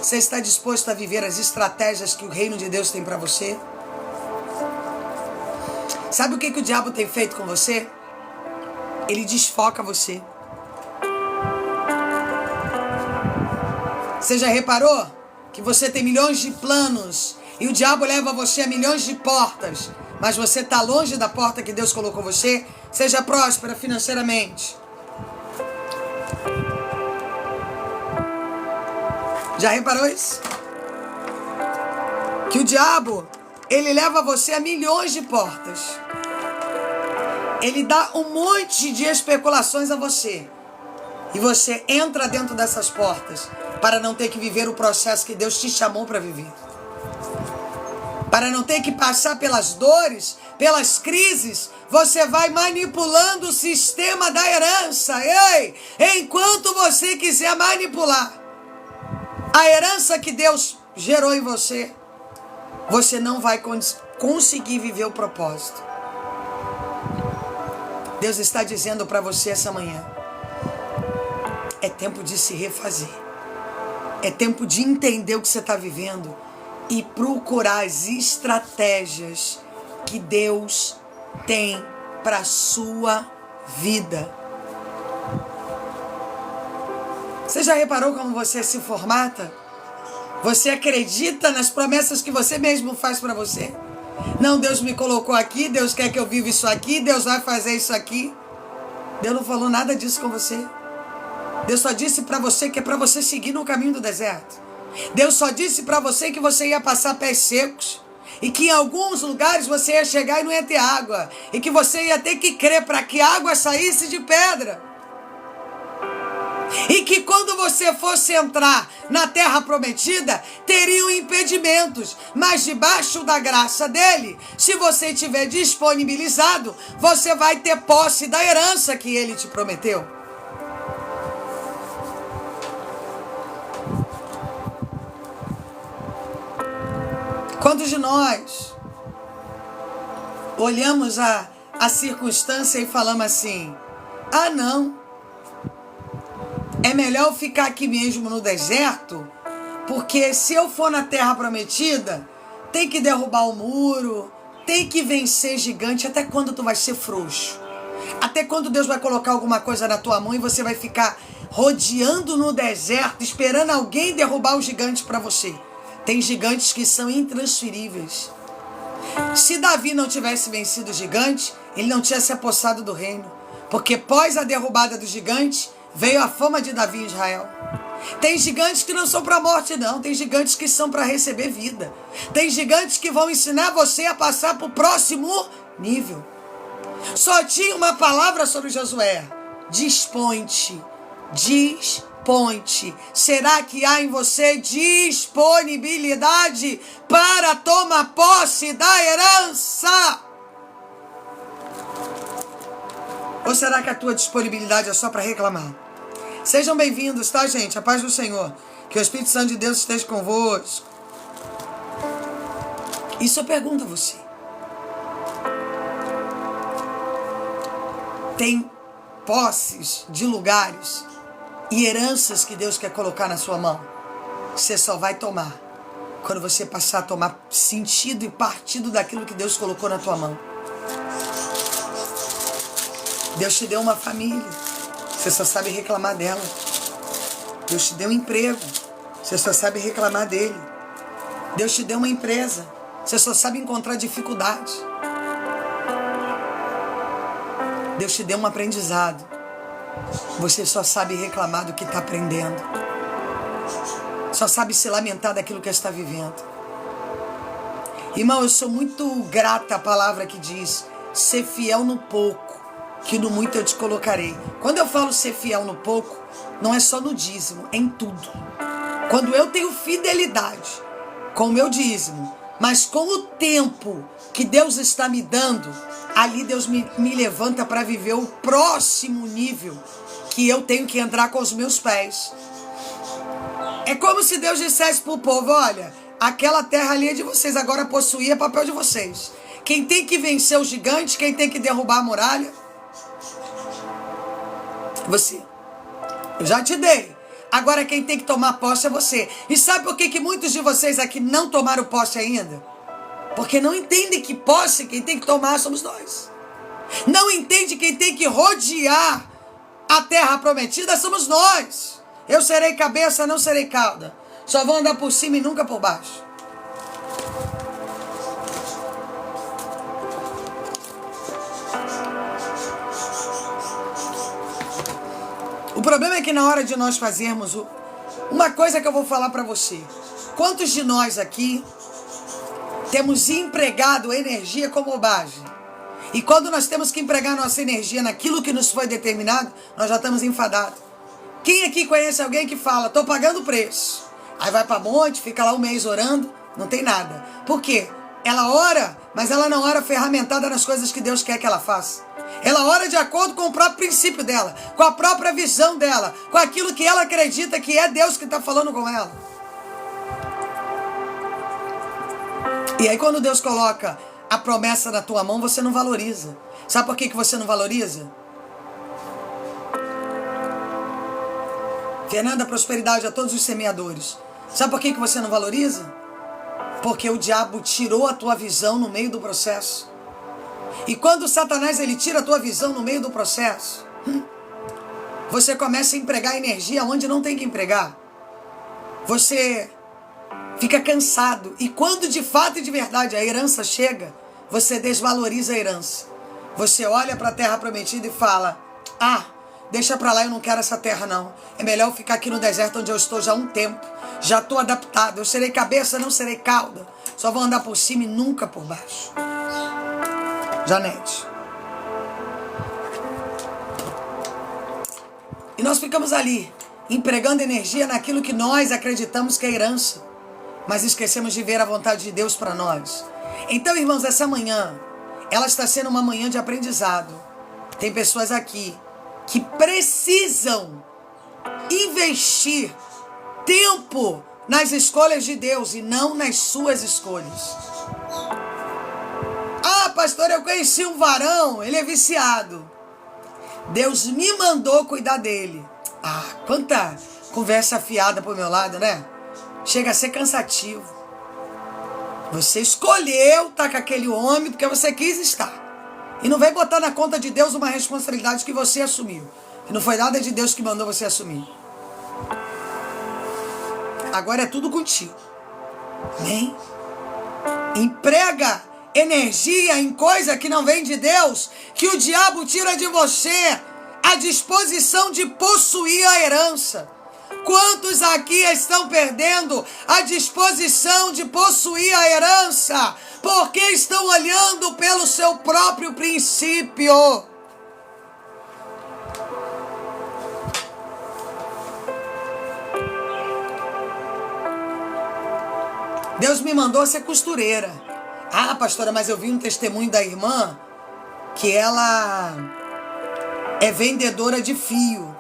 Você está disposto a viver as estratégias que o reino de Deus tem para você? Sabe o que o diabo tem feito com você? Ele desfoca você. Você já reparou que você tem milhões de planos e o diabo leva você a milhões de portas, mas você está longe da porta que Deus colocou você? Seja próspera financeiramente. Já reparou isso? Que o diabo, ele leva você a milhões de portas. Ele dá um monte de especulações a você. E você entra dentro dessas portas para não ter que viver o processo que Deus te chamou para viver. Para não ter que passar pelas dores, pelas crises, você vai manipulando o sistema da herança. Ei, enquanto você quiser manipular a herança que Deus gerou em você, você não vai conseguir viver o propósito. Deus está dizendo para você essa manhã: é tempo de se refazer. É tempo de entender o que você está vivendo e procurar as estratégias que Deus tem para a sua vida. Você já reparou como você se formata? Você acredita nas promessas que você mesmo faz para você? Não, Deus me colocou aqui, Deus quer que eu viva isso aqui, Deus vai fazer isso aqui. Deus não falou nada disso com você. Deus só disse para você que é para você seguir no caminho do deserto. Deus só disse para você que você ia passar pés secos. E que em alguns lugares você ia chegar e não ia ter água. E que você ia ter que crer para que a água saísse de pedra. E que quando você fosse entrar na terra prometida, teriam impedimentos. Mas debaixo da graça dele, se você tiver disponibilizado, você vai ter posse da herança que ele te prometeu. Quantos de nós olhamos a circunstância e falamos assim: ah, não, é melhor eu ficar aqui mesmo no deserto, porque se eu for na terra prometida, tem que derrubar o muro, tem que vencer gigante. Até quando tu vai ser frouxo? Até quando Deus vai colocar alguma coisa na tua mão e você vai ficar rodeando no deserto, esperando alguém derrubar o gigante para você? Tem gigantes que são intransferíveis. Se Davi não tivesse vencido o gigante, ele não tinha se apossado do reino. Porque após a derrubada do gigante, veio a fama de Davi em Israel. Tem gigantes que não são para a morte, não. Tem gigantes que são para receber vida. Tem gigantes que vão ensinar você a passar para o próximo nível. Só tinha uma palavra sobre Josué: dispõe-te, dispõe-te. Será que há em você disponibilidade para tomar posse da herança? Ou será que a tua disponibilidade é só para reclamar? Sejam bem-vindos, tá, gente? A paz do Senhor. Que o Espírito Santo de Deus esteja convosco. Isso eu pergunto a você. Tem posses de lugares e heranças que Deus quer colocar na sua mão. Você só vai tomar quando você passar a tomar sentido e partido daquilo que Deus colocou na tua mão. Deus te deu uma família, você só sabe reclamar dela. Deus te deu um emprego, você só sabe reclamar dele. Deus te deu uma empresa, você só sabe encontrar dificuldade. Deus te deu um aprendizado, você só sabe reclamar do que está aprendendo. Só sabe se lamentar daquilo que está vivendo. Irmão, eu sou muito grata à palavra que diz: ser fiel no pouco, que no muito eu te colocarei. Quando eu falo ser fiel no pouco, não é só no dízimo, é em tudo. Quando eu tenho fidelidade com o meu dízimo, mas com o tempo que Deus está me dando, ali Deus me levanta para viver o próximo nível que eu tenho que entrar com os meus pés. É como se Deus dissesse para o povo: olha, aquela terra ali é de vocês, agora possuir é papel de vocês. Quem tem que vencer o gigante, quem tem que derrubar a muralha, você. Eu já te dei. Agora quem tem que tomar posse é você. E sabe por que muitos de vocês aqui não tomaram posse ainda? Porque não entendem que posse quem tem que tomar somos nós. Não entende quem tem que rodear a terra prometida somos nós. Eu serei cabeça, não serei cauda. Só vou andar por cima e nunca por baixo. O problema é que na hora de nós fazermos uma coisa que eu vou falar para você. Quantos de nós aqui temos empregado energia como bobagem? E quando nós temos que empregar nossa energia naquilo que nos foi determinado, nós já estamos enfadados. Quem aqui conhece alguém que fala: estou pagando o preço? Aí vai para monte, fica lá um mês orando, não tem nada. Por quê? Ela ora, mas ela não ora ferramentada nas coisas que Deus quer que ela faça. Ela ora de acordo com o próprio princípio dela, com a própria visão dela, com aquilo que ela acredita que é Deus que está falando com ela. E aí quando Deus coloca a promessa na tua mão, você não valoriza. Sabe por que você não valoriza? Fernanda, prosperidade a todos os semeadores. Sabe por que você não valoriza? Porque o diabo tirou a tua visão no meio do processo. E quando Satanás ele tira a tua visão no meio do processo, você começa a empregar energia onde não tem que empregar. Você fica cansado. E quando de fato e de verdade a herança chega, você desvaloriza a herança. Você olha para a terra prometida e fala: ah, deixa para lá, eu não quero essa terra não. É melhor eu ficar aqui no deserto onde eu estou já há um tempo. Já estou adaptado. Eu serei cabeça, não serei cauda. Só vou andar por cima e nunca por baixo. Janete. E nós ficamos ali, empregando energia naquilo que nós acreditamos que é herança, mas esquecemos de ver a vontade de Deus para nós. Então, irmãos, essa manhã, ela está sendo uma manhã de aprendizado. Tem pessoas aqui que precisam investir tempo nas escolhas de Deus e não nas suas escolhas. Ah, pastor, eu conheci um varão, ele é viciado. Deus me mandou cuidar dele. Ah, quanta conversa afiada pro meu lado, né? Chega a ser cansativo. Você escolheu estar com aquele homem porque você quis estar. E não vem botar na conta de Deus uma responsabilidade que você assumiu. E não foi nada de Deus que mandou você assumir. Agora é tudo contigo. Amém? Emprega energia em coisa que não vem de Deus, que o diabo tira de você a disposição de possuir a herança. Quantos aqui estão perdendo a disposição de possuir a herança porque estão olhando pelo seu próprio princípio? Deus me mandou ser costureira. Ah, pastora, mas eu vi um testemunho da irmã que ela é vendedora de fio.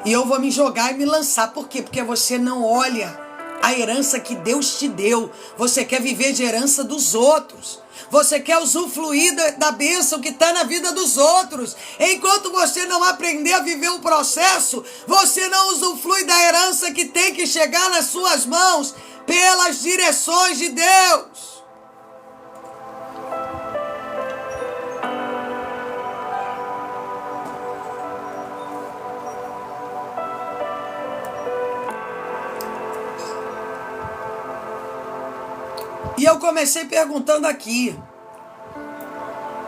E eu vou me jogar e me lançar. Por quê? Porque você não olha a herança que Deus te deu. Você quer viver de herança dos outros. Você quer usufruir da bênção que está na vida dos outros. Enquanto você não aprender a viver o processo, você não usufrui da herança que tem que chegar nas suas mãos pelas direções de Deus. E eu comecei perguntando aqui: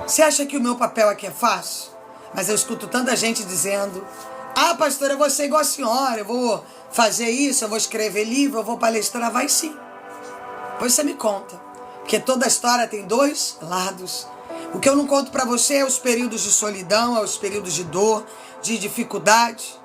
você acha que o meu papel aqui é fácil? Mas eu escuto tanta gente dizendo: ah, pastora, eu vou ser igual a senhora, eu vou fazer isso, eu vou escrever livro, eu vou palestrar. Vai sim. Pois você me conta. Porque toda história tem dois lados. O que eu não conto para você é os períodos de solidão, é os períodos de dor, de dificuldade.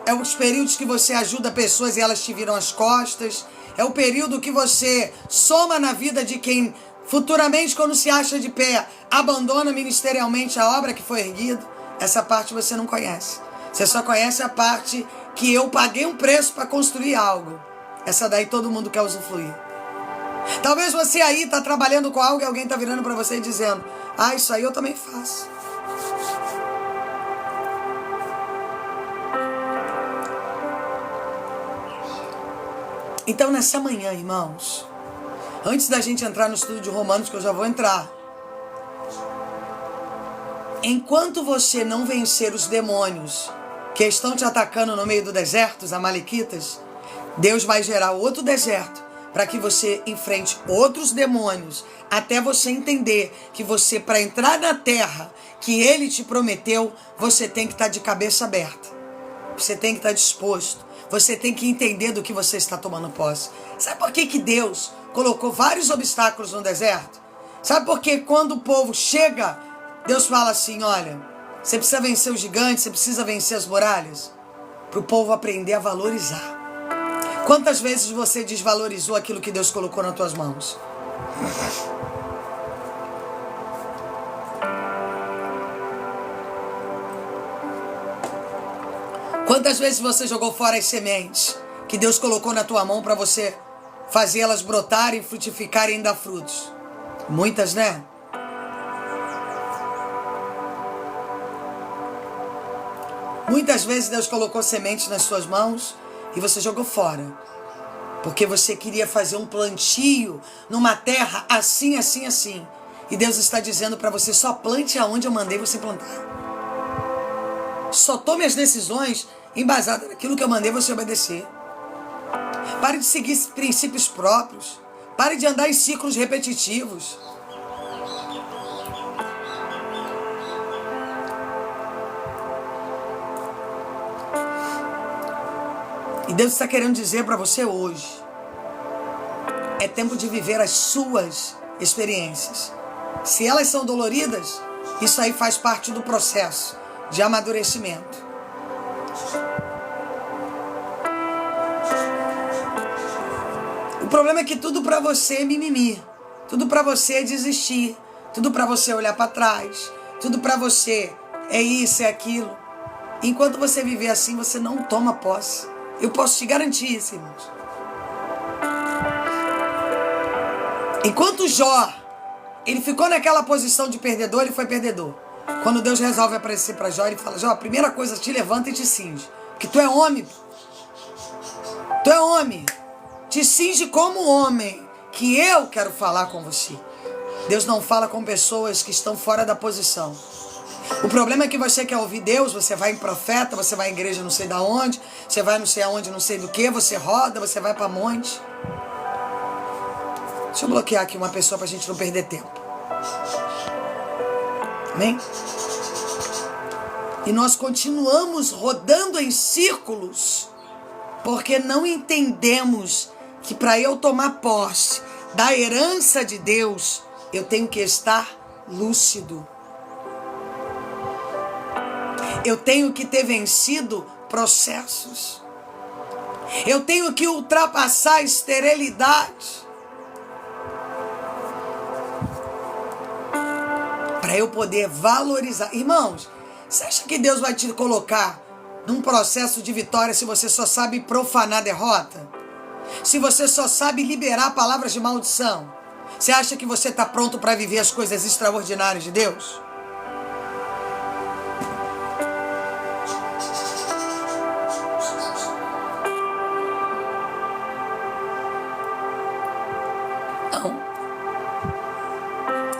É os períodos que você ajuda pessoas e elas te viram as costas. É o período que você soma na vida de quem futuramente, quando se acha de pé, abandona ministerialmente a obra que foi erguida. Essa parte você não conhece. Você só conhece a parte que eu paguei um preço para construir algo. Essa daí todo mundo quer usufruir. Talvez você aí está trabalhando com algo e alguém está virando para você e dizendo: ah, isso aí eu também faço. Então, nessa manhã, irmãos, antes da gente entrar no estudo de Romanos, que eu já vou entrar, enquanto você não vencer os demônios que estão te atacando no meio do deserto, os amalequitas, Deus vai gerar outro deserto para que você enfrente outros demônios, até você entender que você, para entrar na terra que Ele te prometeu, você tem que estar de cabeça aberta. Você tem que estar disposto. Você tem que entender do que você está tomando posse. Sabe por que Deus colocou vários obstáculos no deserto? Sabe por que quando o povo chega, Deus fala assim: olha, você precisa vencer os gigantes, você precisa vencer as muralhas? Para o povo aprender a valorizar. Quantas vezes você desvalorizou aquilo que Deus colocou nas tuas mãos? Quantas vezes você jogou fora as sementes que Deus colocou na tua mão para você fazê-las brotarem, frutificarem e dar frutos? Muitas, né? Muitas vezes Deus colocou sementes nas suas mãos e você jogou fora. Porque você queria fazer um plantio numa terra assim, assim, assim. E Deus está dizendo para você: só plante aonde eu mandei você plantar. Só tome as decisões embasadas naquilo que eu mandei você obedecer. Pare de seguir princípios próprios. Pare de andar em ciclos repetitivos. E Deus está querendo dizer para você hoje: é tempo de viver as suas experiências. Se elas são doloridas, isso aí faz parte do processo de amadurecimento. O problema é que tudo para você é mimimi. Tudo para você é desistir. Tudo para você é olhar para trás. Tudo para você é isso, é aquilo. Enquanto você viver assim, você não toma posse. Eu posso te garantir isso, irmãos. Enquanto Jó, ele ficou naquela posição de perdedor, ele foi perdedor. Quando Deus resolve aparecer para Jó, ele fala: Jó, a primeira coisa, te levanta e te cinge. Porque tu é homem. Tu é homem. Te cinge como homem, que eu quero falar com você. Deus não fala com pessoas que estão fora da posição. O problema é que você quer ouvir Deus, você vai em profeta, você vai em igreja não sei da onde, você vai não sei aonde, não sei do que, você roda, você vai para monte. Deixa eu bloquear aqui uma pessoa para a gente não perder tempo. Amém? E nós continuamos rodando em círculos Porque não entendemos que para eu tomar posse da herança de Deus, eu tenho que estar lúcido. Eu tenho que ter vencido processos. Eu tenho que ultrapassar a esterilidade. Para eu poder valorizar. Irmãos, você acha que Deus vai te colocar num processo de vitória se você só sabe profanar a derrota? Se você só sabe liberar palavras de maldição? Você acha que você está pronto para viver as coisas extraordinárias de Deus?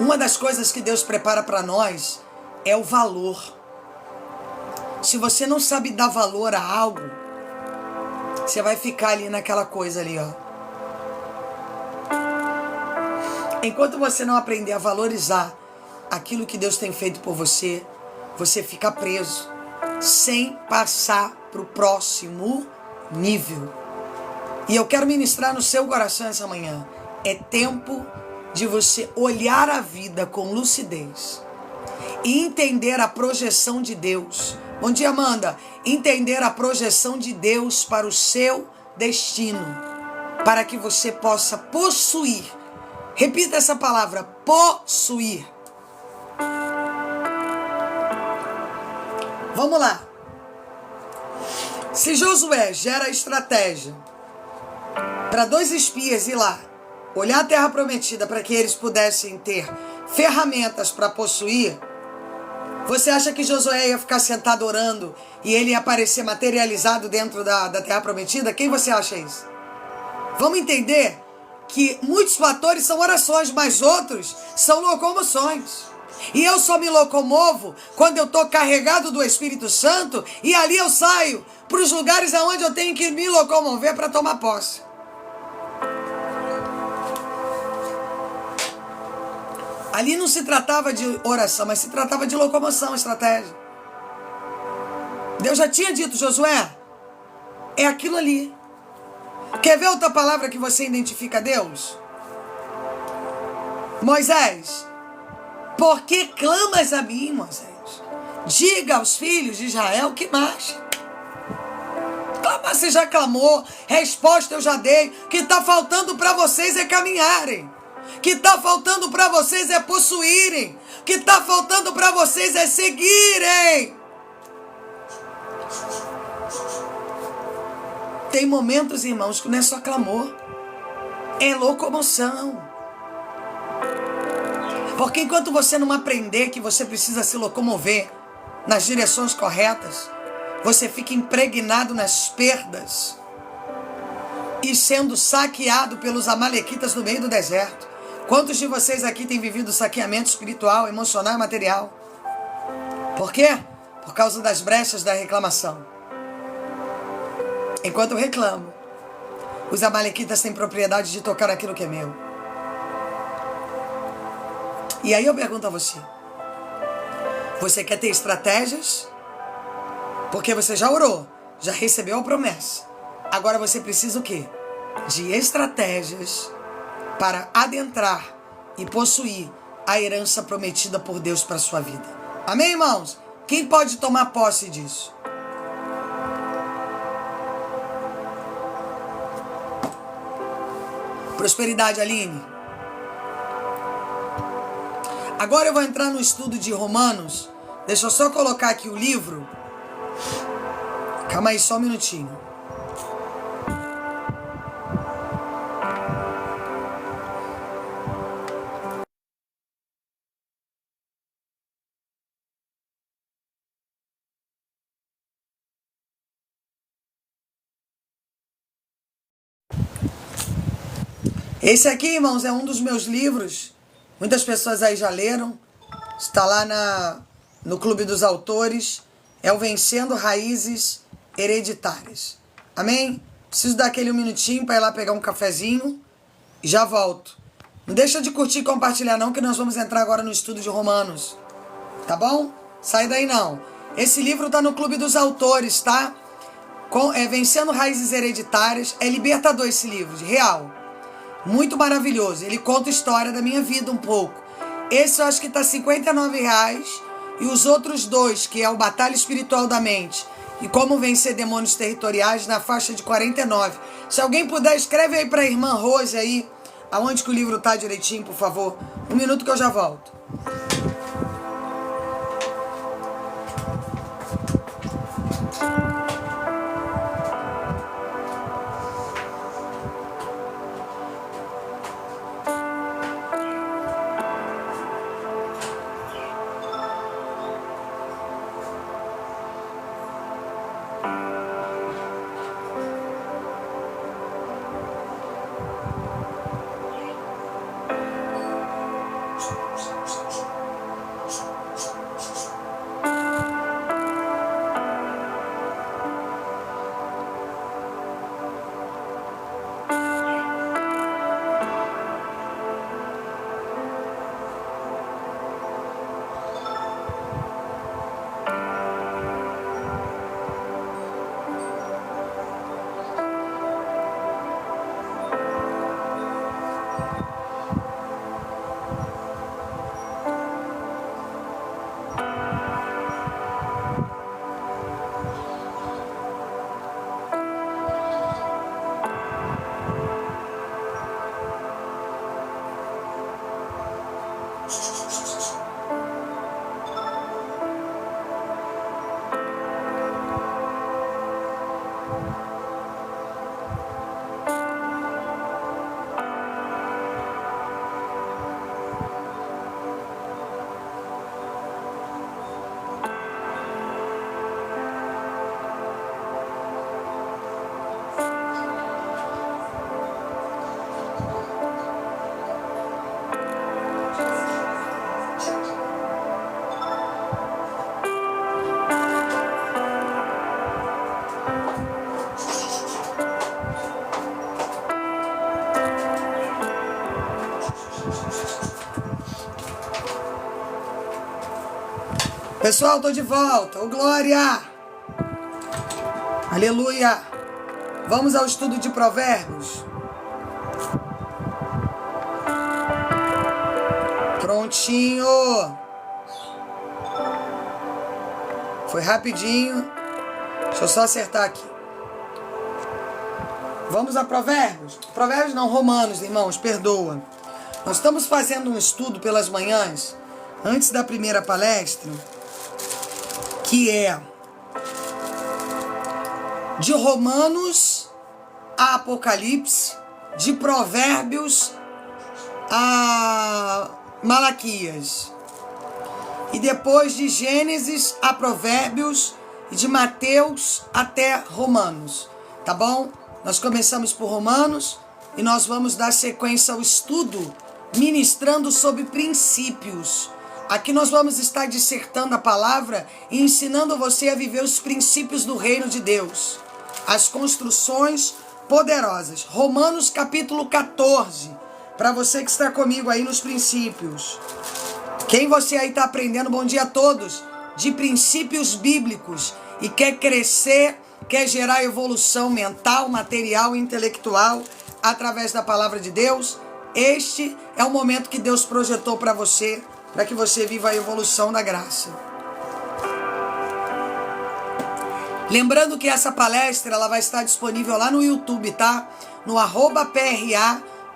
Uma das coisas que Deus prepara para nós é o valor. Se você não sabe dar valor a algo, você vai ficar ali naquela coisa ali, ó. Enquanto você não aprender a valorizar aquilo que Deus tem feito por você, você fica preso, sem passar para o próximo nível. E eu quero ministrar no seu coração essa manhã. É tempo de você olhar a vida com lucidez e entender a projeção de Deus. Bom dia, Amanda. Entender a projeção de Deus para o seu destino, para que você possa possuir. Repita essa palavra, possuir. Vamos lá. Se Josué gera estratégia para 2 espias ir lá olhar a terra prometida para que eles pudessem ter ferramentas para possuir, você acha que Josué ia ficar sentado orando e ele ia aparecer materializado dentro da terra prometida? Quem você acha isso? Vamos entender que muitos fatores são orações, mas outros são locomoções. E eu só me locomovo quando eu estou carregado do Espírito Santo e ali eu saio para os lugares aonde eu tenho que me locomover para tomar posse. Ali não se tratava de oração, mas se tratava de locomoção, estratégia. Deus já tinha dito, Josué, é aquilo ali. Quer ver outra palavra que você identifica Deus? Moisés, por que clamas a mim, Moisés? Diga aos filhos de Israel que marchem. Clamar você já clamou, resposta eu já dei. O que está faltando para vocês é caminharem. O que está faltando para vocês é possuírem. O que está faltando para vocês é seguirem. Tem momentos, irmãos, que não é só clamor, é locomoção. Porque enquanto você não aprender que você precisa se locomover nas direções corretas, você fica impregnado nas perdas e sendo saqueado pelos amalequitas no meio do deserto. Quantos de vocês aqui têm vivido saqueamento espiritual, emocional e material? Por quê? Por causa das brechas da reclamação. Enquanto eu reclamo, os amalequitas têm propriedade de tocar aquilo que é meu. E aí eu pergunto a você: você quer ter estratégias? Porque você já orou, já recebeu a promessa. Agora você precisa o quê? De estratégias para adentrar e possuir a herança prometida por Deus para a sua vida. Amém, irmãos? Quem pode tomar posse disso? Prosperidade, Aline. Agora eu vou entrar no estudo de Romanos. Deixa eu só colocar aqui o livro. Calma aí, só um minutinho. Esse aqui, irmãos, é um dos meus livros. Muitas pessoas aí já leram. Está lá no Clube dos Autores. É o Vencendo Raízes Hereditárias. Amém? Preciso dar aquele minutinho para ir lá pegar um cafezinho. E já volto. Não deixa de curtir e compartilhar não, que nós vamos entrar agora no estudo de Romanos. Tá bom? Sai daí não. Esse livro está no Clube dos Autores, tá? Vencendo Raízes Hereditárias. É libertador esse livro, real. Muito maravilhoso. Ele conta a história da minha vida um pouco. Esse eu acho que está R$ 59,00. E os outros dois, que é o Batalha Espiritual da Mente e Como Vencer Demônios Territoriais, na faixa de R$ 49,00. Se alguém puder, escreve aí para a irmã Rose aí, aonde que o livro tá direitinho, por favor. 1 minuto que eu já volto. Pessoal, tô de volta. Ô, glória! Aleluia! Vamos ao estudo de Provérbios. Prontinho! Foi rapidinho. Deixa eu só acertar aqui. Vamos a Provérbios? Provérbios não, Romanos, irmãos, perdoa. Nós estamos fazendo um estudo pelas manhãs, antes da primeira palestra, que é de Romanos a Apocalipse, de Provérbios a Malaquias, e depois de Gênesis a Provérbios, e de Mateus até Romanos, tá bom? Nós começamos por Romanos e nós vamos dar sequência ao estudo, ministrando sobre princípios. Aqui nós vamos estar dissertando a palavra e ensinando você a viver os princípios do reino de Deus. As construções poderosas. Romanos capítulo 14. Para você que está comigo aí nos princípios. Quem você aí está aprendendo, bom dia a todos, de princípios bíblicos e quer crescer, quer gerar evolução mental, material e intelectual através da palavra de Deus, este é o momento que Deus projetou para você, para que você viva a evolução da graça. Lembrando que essa palestra ela vai estar disponível lá no YouTube, tá? No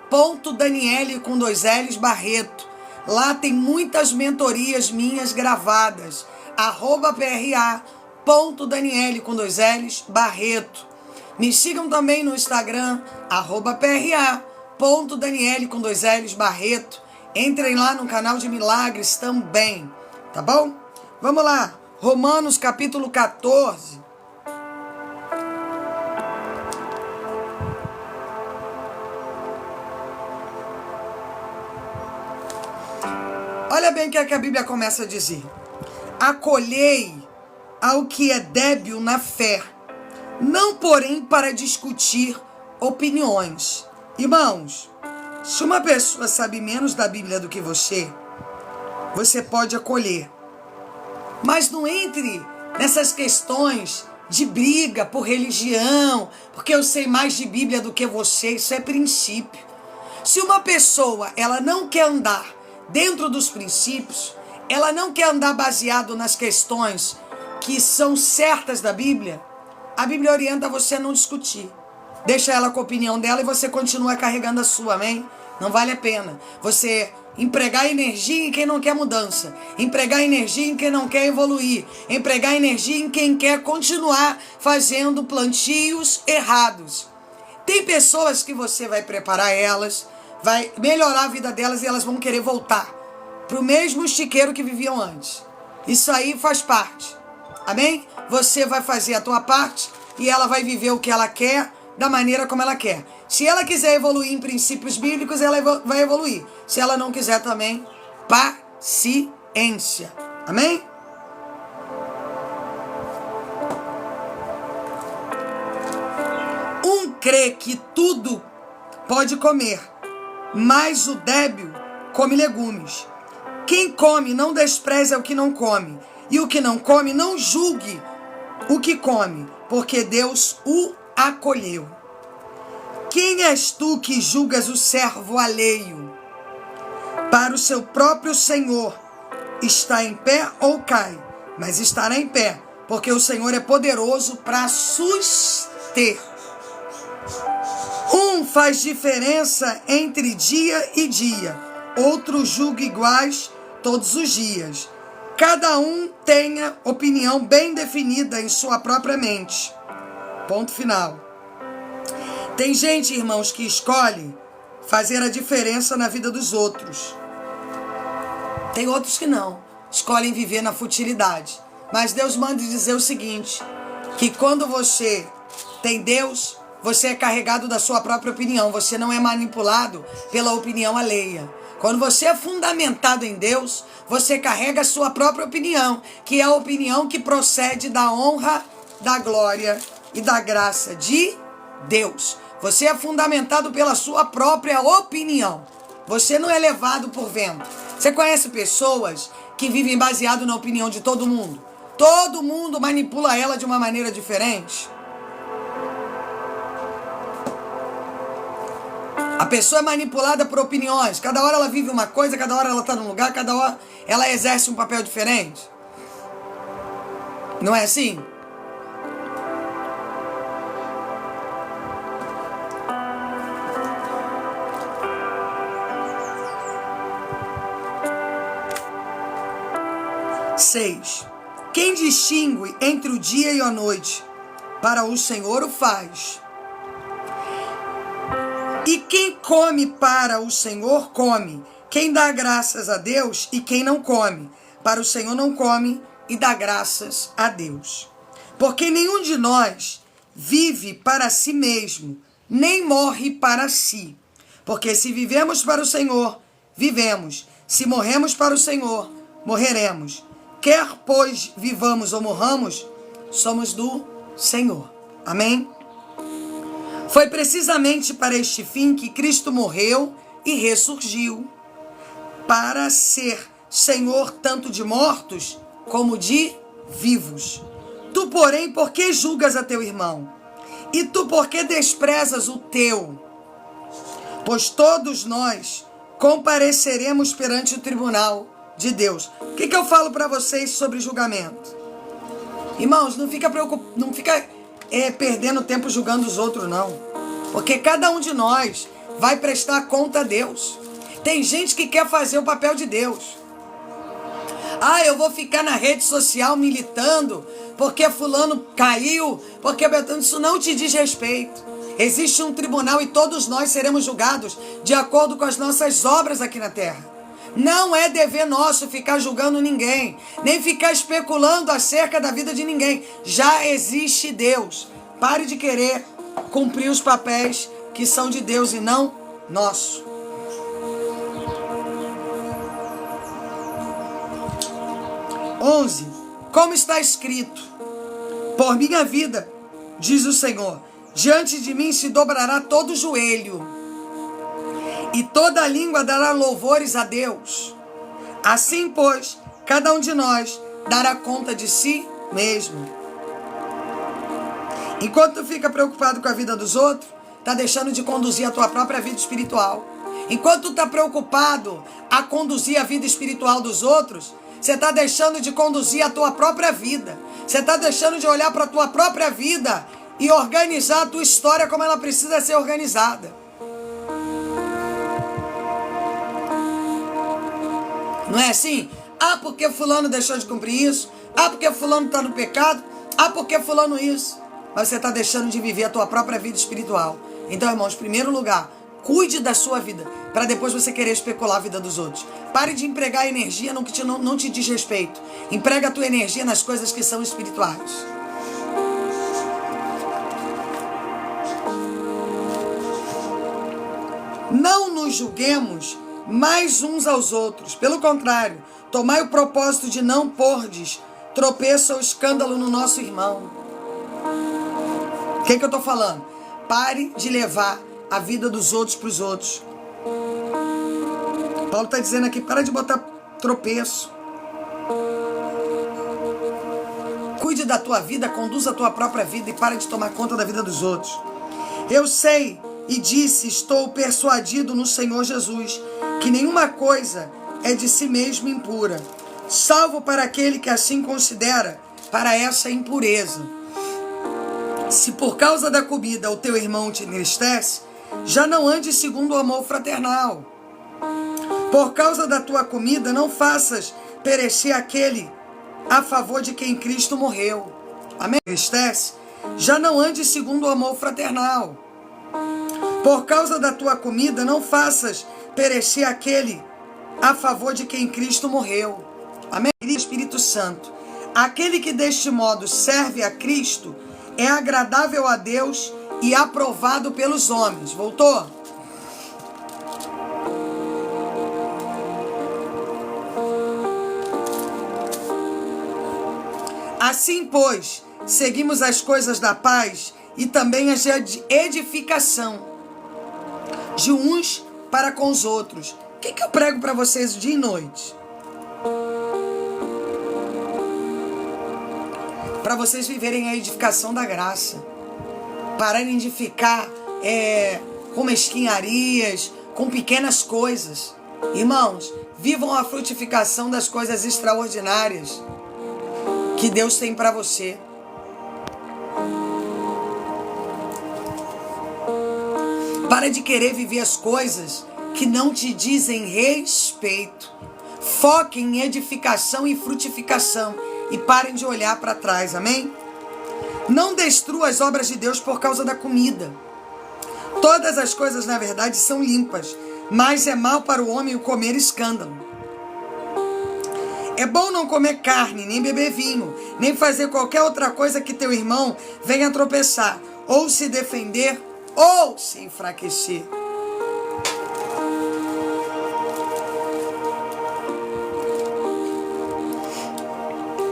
@pra.daniele com 2 L's Barreto. Lá tem muitas mentorias minhas gravadas. @pra.daniele com 2 L's Barreto. Me sigam também no Instagram, @pra.daniele com 2 L's Barreto. Entrem lá no canal de milagres também, tá bom? Vamos lá, Romanos capítulo 14. Olha bem o que a Bíblia começa a dizer. Acolhei ao que é débil na fé, não porém para discutir opiniões. Irmãos, se uma pessoa sabe menos da Bíblia do que você pode acolher. Mas não entre nessas questões de briga por religião, porque eu sei mais de Bíblia do que você. Isso é princípio. Se uma pessoa, ela não quer andar dentro dos princípios, ela não quer andar baseado nas questões que são certas da Bíblia, a Bíblia orienta você a não discutir. Deixa ela com a opinião dela e você continua carregando a sua, amém? Não vale a pena você empregar energia em quem não quer mudança, empregar energia em quem não quer evoluir, empregar energia em quem quer continuar fazendo plantios errados. Tem pessoas que você vai preparar elas, vai melhorar a vida delas e elas vão querer voltar para o mesmo chiqueiro que viviam antes. Isso aí faz parte, amém? Você vai fazer a tua parte e ela vai viver o que ela quer, da maneira como ela quer. Se ela quiser evoluir em princípios bíblicos, ela vai evoluir. Se ela não quiser também, paciência. Amém? Um crê que tudo pode comer, mas o débil come legumes. Quem come não despreza o que não come, e o que não come não julgue o que come, porque Deus o acolheu. Quem és tu que julgas o servo alheio? Para o seu próprio Senhor está em pé ou cai, mas estará em pé, porque o Senhor é poderoso para suster. Um faz diferença entre dia e dia, outro julga iguais todos os dias. Cada um tenha opinião bem definida em sua própria mente. Ponto final. Tem gente, irmãos, que escolhe fazer a diferença na vida dos outros. Tem outros que não. Escolhem viver na futilidade. Mas Deus manda dizer o seguinte, que quando você tem Deus, você é carregado da sua própria opinião. Você não é manipulado pela opinião alheia. Quando você é fundamentado em Deus, você carrega a sua própria opinião, que é a opinião que procede da honra, da glória e da graça de Deus. Você é fundamentado pela sua própria opinião. Você não é levado por vento. Você conhece pessoas que vivem baseado na opinião de todo mundo? Todo mundo manipula ela de uma maneira diferente. A pessoa é manipulada por opiniões. Cada hora ela vive uma coisa, cada hora ela está num lugar, cada hora ela exerce um papel diferente. Não é assim? Quem distingue entre o dia e a noite? Para o Senhor o faz. E quem come para o Senhor, come. Quem dá graças a Deus e quem não come. Para o Senhor não come e dá graças a Deus. Porque nenhum de nós vive para si mesmo, nem morre para si. Porque se vivemos para o Senhor, vivemos. Se morremos para o Senhor, morreremos. Quer, pois, vivamos ou morramos, somos do Senhor. Amém? Foi precisamente para este fim que Cristo morreu e ressurgiu, para ser Senhor tanto de mortos como de vivos. Tu, porém, por que julgas a teu irmão? E tu, por que desprezas o teu? Pois todos nós compareceremos perante o tribunal de Deus. O que eu falo para vocês sobre julgamento? Irmãos, não fica perdendo tempo julgando os outros, não. Porque cada um de nós vai prestar conta a Deus. Tem gente que quer fazer o papel de Deus. Ah, eu vou ficar na rede social militando porque fulano caiu, porque isso não te diz respeito. Existe um tribunal e todos nós seremos julgados de acordo com as nossas obras aqui na terra. Não é dever nosso ficar julgando ninguém, nem ficar especulando acerca da vida de ninguém. Já existe Deus. Pare de querer cumprir os papéis que são de Deus e não nosso. Como está escrito: por minha vida, diz o Senhor, diante de mim se dobrará todo joelho, e toda língua dará louvores a Deus. Assim, pois, cada um de nós dará conta de si mesmo. Enquanto tu fica preocupado com a vida dos outros, tá deixando de conduzir a tua própria vida espiritual. Enquanto tu tá preocupado a conduzir a vida espiritual dos outros, você tá deixando de conduzir a tua própria vida. Você tá deixando de olhar para a tua própria vida e organizar a tua história como ela precisa ser organizada. Não é assim? Ah, porque fulano deixou de cumprir isso. Ah, porque fulano está no pecado. Ah, porque fulano isso. Mas você está deixando de viver a tua própria vida espiritual. Então, irmãos, em primeiro lugar, cuide da sua vida, para depois você querer especular a vida dos outros. Pare de empregar energia no que não te diz respeito. Emprega a tua energia nas coisas que são espirituais. Não nos julguemos mais uns aos outros. Pelo contrário, tomai o propósito de não pordes tropeço ou escândalo no nosso irmão. O que eu estou falando? Pare de levar a vida dos outros para os outros. Paulo está dizendo aqui, para de botar tropeço. Cuide da tua vida, conduza a tua própria vida e para de tomar conta da vida dos outros. Eu sei e disse, estou persuadido no Senhor Jesus, que nenhuma coisa é de si mesmo impura, salvo para aquele que assim considera para essa impureza. Se por causa da comida o teu irmão te entristece, já não andes segundo o amor fraternal. Por causa da tua comida não faças perecer aquele a favor de quem Cristo morreu. Amém? Entristece, já não andes segundo o amor fraternal. Por causa da tua comida não faças perecer aquele a favor de quem Cristo morreu. Amém? Espírito Santo, aquele que deste modo serve a Cristo é agradável a Deus e aprovado pelos homens. Voltou? Assim, pois, seguimos as coisas da paz e também as de edificação de uns para com os outros. O que eu prego para vocês dia e noite? Para vocês viverem a edificação da graça. Pararem de ficar com mesquinharias, com pequenas coisas. Irmãos, vivam a frutificação das coisas extraordinárias que Deus tem para você. Para de querer viver as coisas que não te dizem respeito. Foquem em edificação e frutificação e parem de olhar para trás, amém? Não destrua as obras de Deus por causa da comida. Todas as coisas, na verdade, são limpas, mas é mal para o homem o comer escândalo. É bom não comer carne, nem beber vinho, nem fazer qualquer outra coisa que teu irmão venha tropeçar, ou se defender, ou se enfraquecer.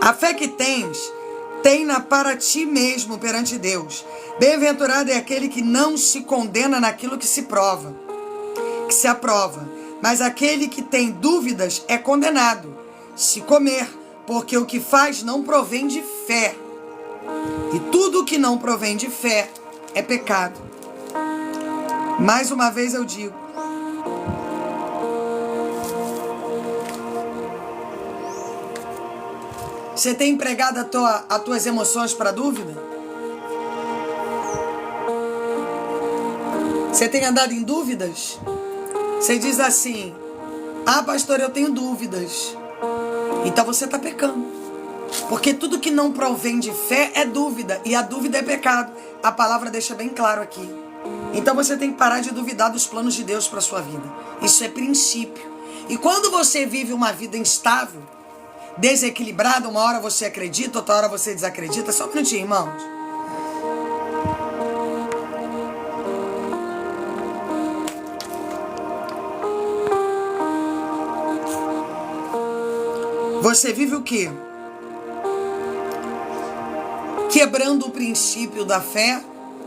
A fé que tens, tem-na para ti mesmo perante Deus. Bem-aventurado é aquele que não se condena naquilo que se prova, que se aprova. Mas aquele que tem dúvidas é condenado, se comer, porque o que faz não provém de fé. E tudo o que não provém de fé é pecado. Mais uma vez eu digo, você tem empregado as tuas emoções para dúvida? Você tem andado em dúvidas? Você diz assim, ah, pastor, eu tenho dúvidas. Então você está pecando. Porque tudo que não provém de fé é dúvida. E a dúvida é pecado. A palavra deixa bem claro aqui. Então você tem que parar de duvidar dos planos de Deus para a sua vida. Isso é princípio. E quando você vive uma vida instável, desequilibrada, uma hora você acredita, outra hora você desacredita. Só um minutinho, irmãos. Você vive o quê? Quebrando o princípio da fé,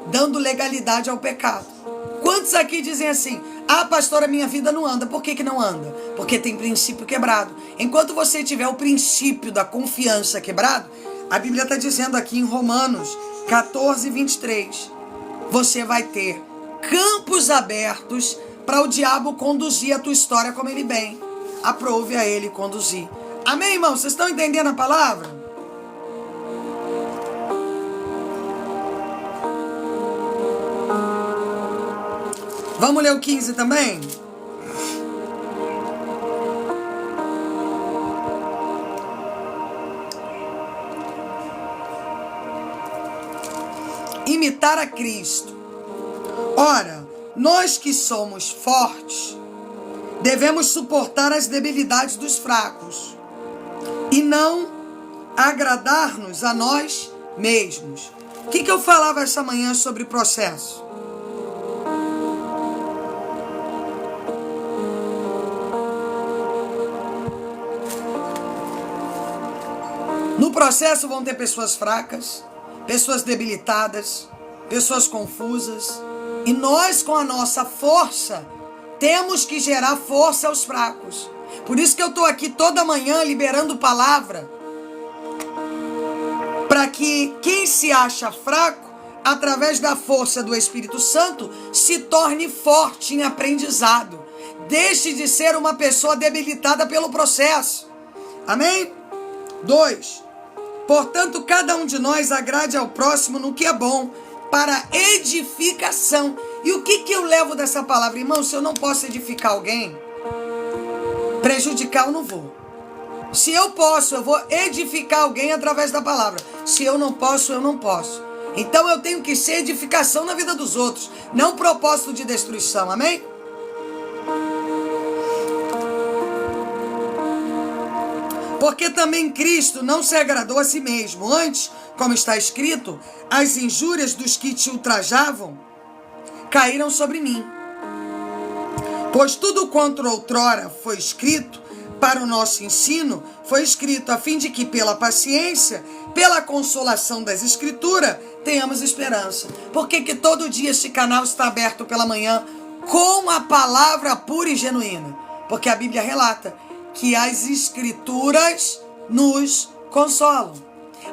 dando legalidade ao pecado. Quantos aqui dizem assim, ah, pastora, minha vida não anda. Por que não anda? Porque tem princípio quebrado. Enquanto você tiver o princípio da confiança quebrado, A Bíblia está dizendo aqui em Romanos 14, 23, você vai ter campos abertos para o diabo conduzir a tua história como ele bem. Aprove a ele conduzir. Amém, irmãos? Vocês estão entendendo a palavra? Vamos ler o 15 também? Imitar a Cristo. Ora, nós que somos fortes, devemos suportar as debilidades dos fracos e não agradar-nos a nós mesmos. O que eu falava essa manhã sobre o processo? No processo vão ter pessoas fracas, pessoas debilitadas, pessoas confusas. E nós, com a nossa força, temos que gerar força aos fracos. Por isso que eu estou aqui toda manhã liberando palavra. Para que quem se acha fraco, através da força do Espírito Santo, se torne forte em aprendizado. Deixe de ser uma pessoa debilitada pelo processo. Amém? 2. Portanto, cada um de nós agrade ao próximo no que é bom, para edificação. E o que eu levo dessa palavra? Irmão, se eu não posso edificar alguém, prejudicar eu não vou. Se eu posso, eu vou edificar alguém através da palavra. Se eu não posso, eu não posso. Então eu tenho que ser edificação na vida dos outros, não propósito de destruição. Amém? Porque também Cristo não se agradou a si mesmo. Antes, como está escrito, as injúrias dos que te ultrajavam caíram sobre mim. Pois tudo quanto outrora foi escrito para o nosso ensino, foi escrito a fim de que pela paciência, pela consolação das Escrituras, tenhamos esperança. Por que todo dia este canal está aberto pela manhã com a palavra pura e genuína? Porque a Bíblia relata que as Escrituras nos consolam.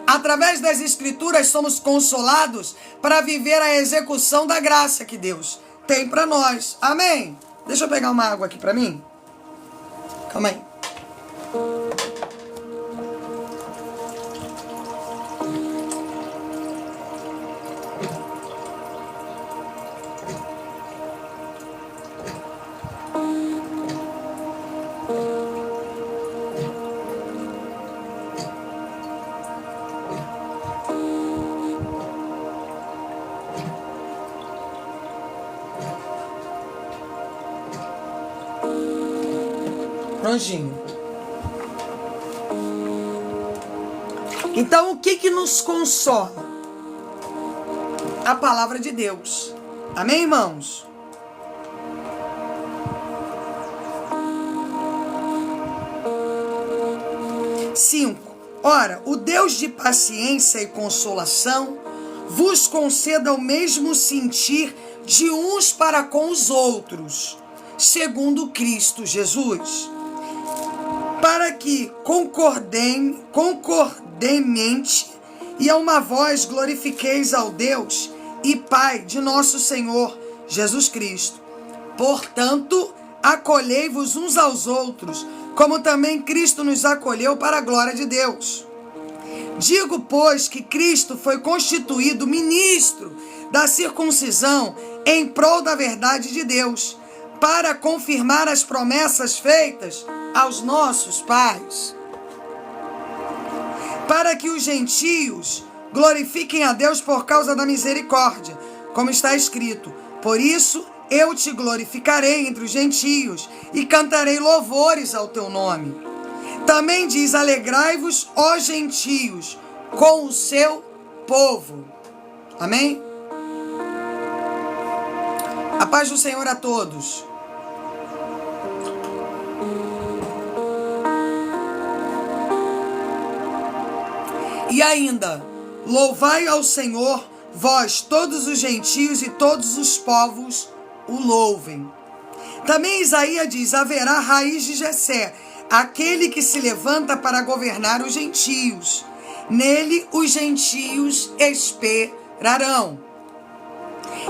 Através das Escrituras somos consolados para viver a execução da graça que Deus tem para nós. Amém? Deixa eu pegar uma água aqui para mim. Calma aí. Prontinho. Então, o que nos consola? A palavra de Deus. Amém, irmãos? Ora, o Deus de paciência e consolação vos conceda o mesmo sentir de uns para com os outros, segundo Cristo Jesus, para que concordemente e a uma voz glorifiqueis ao Deus e Pai de nosso Senhor Jesus Cristo. Portanto, acolhei-vos uns aos outros, como também Cristo nos acolheu para a glória de Deus. Digo, pois, que Cristo foi constituído ministro da circuncisão em prol da verdade de Deus, para confirmar as promessas feitas aos nossos pais, para que os gentios glorifiquem a Deus por causa da misericórdia, como está escrito: por isso eu te glorificarei entre os gentios e cantarei louvores ao teu nome. Também diz: alegrai-vos, ó gentios, com o seu povo. Amém? A paz do Senhor a todos. E ainda, louvai ao Senhor, vós, todos os gentios e todos os povos o louvem. Também Isaías diz: haverá raiz de Jessé, aquele que se levanta para governar os gentios. Nele os gentios esperarão.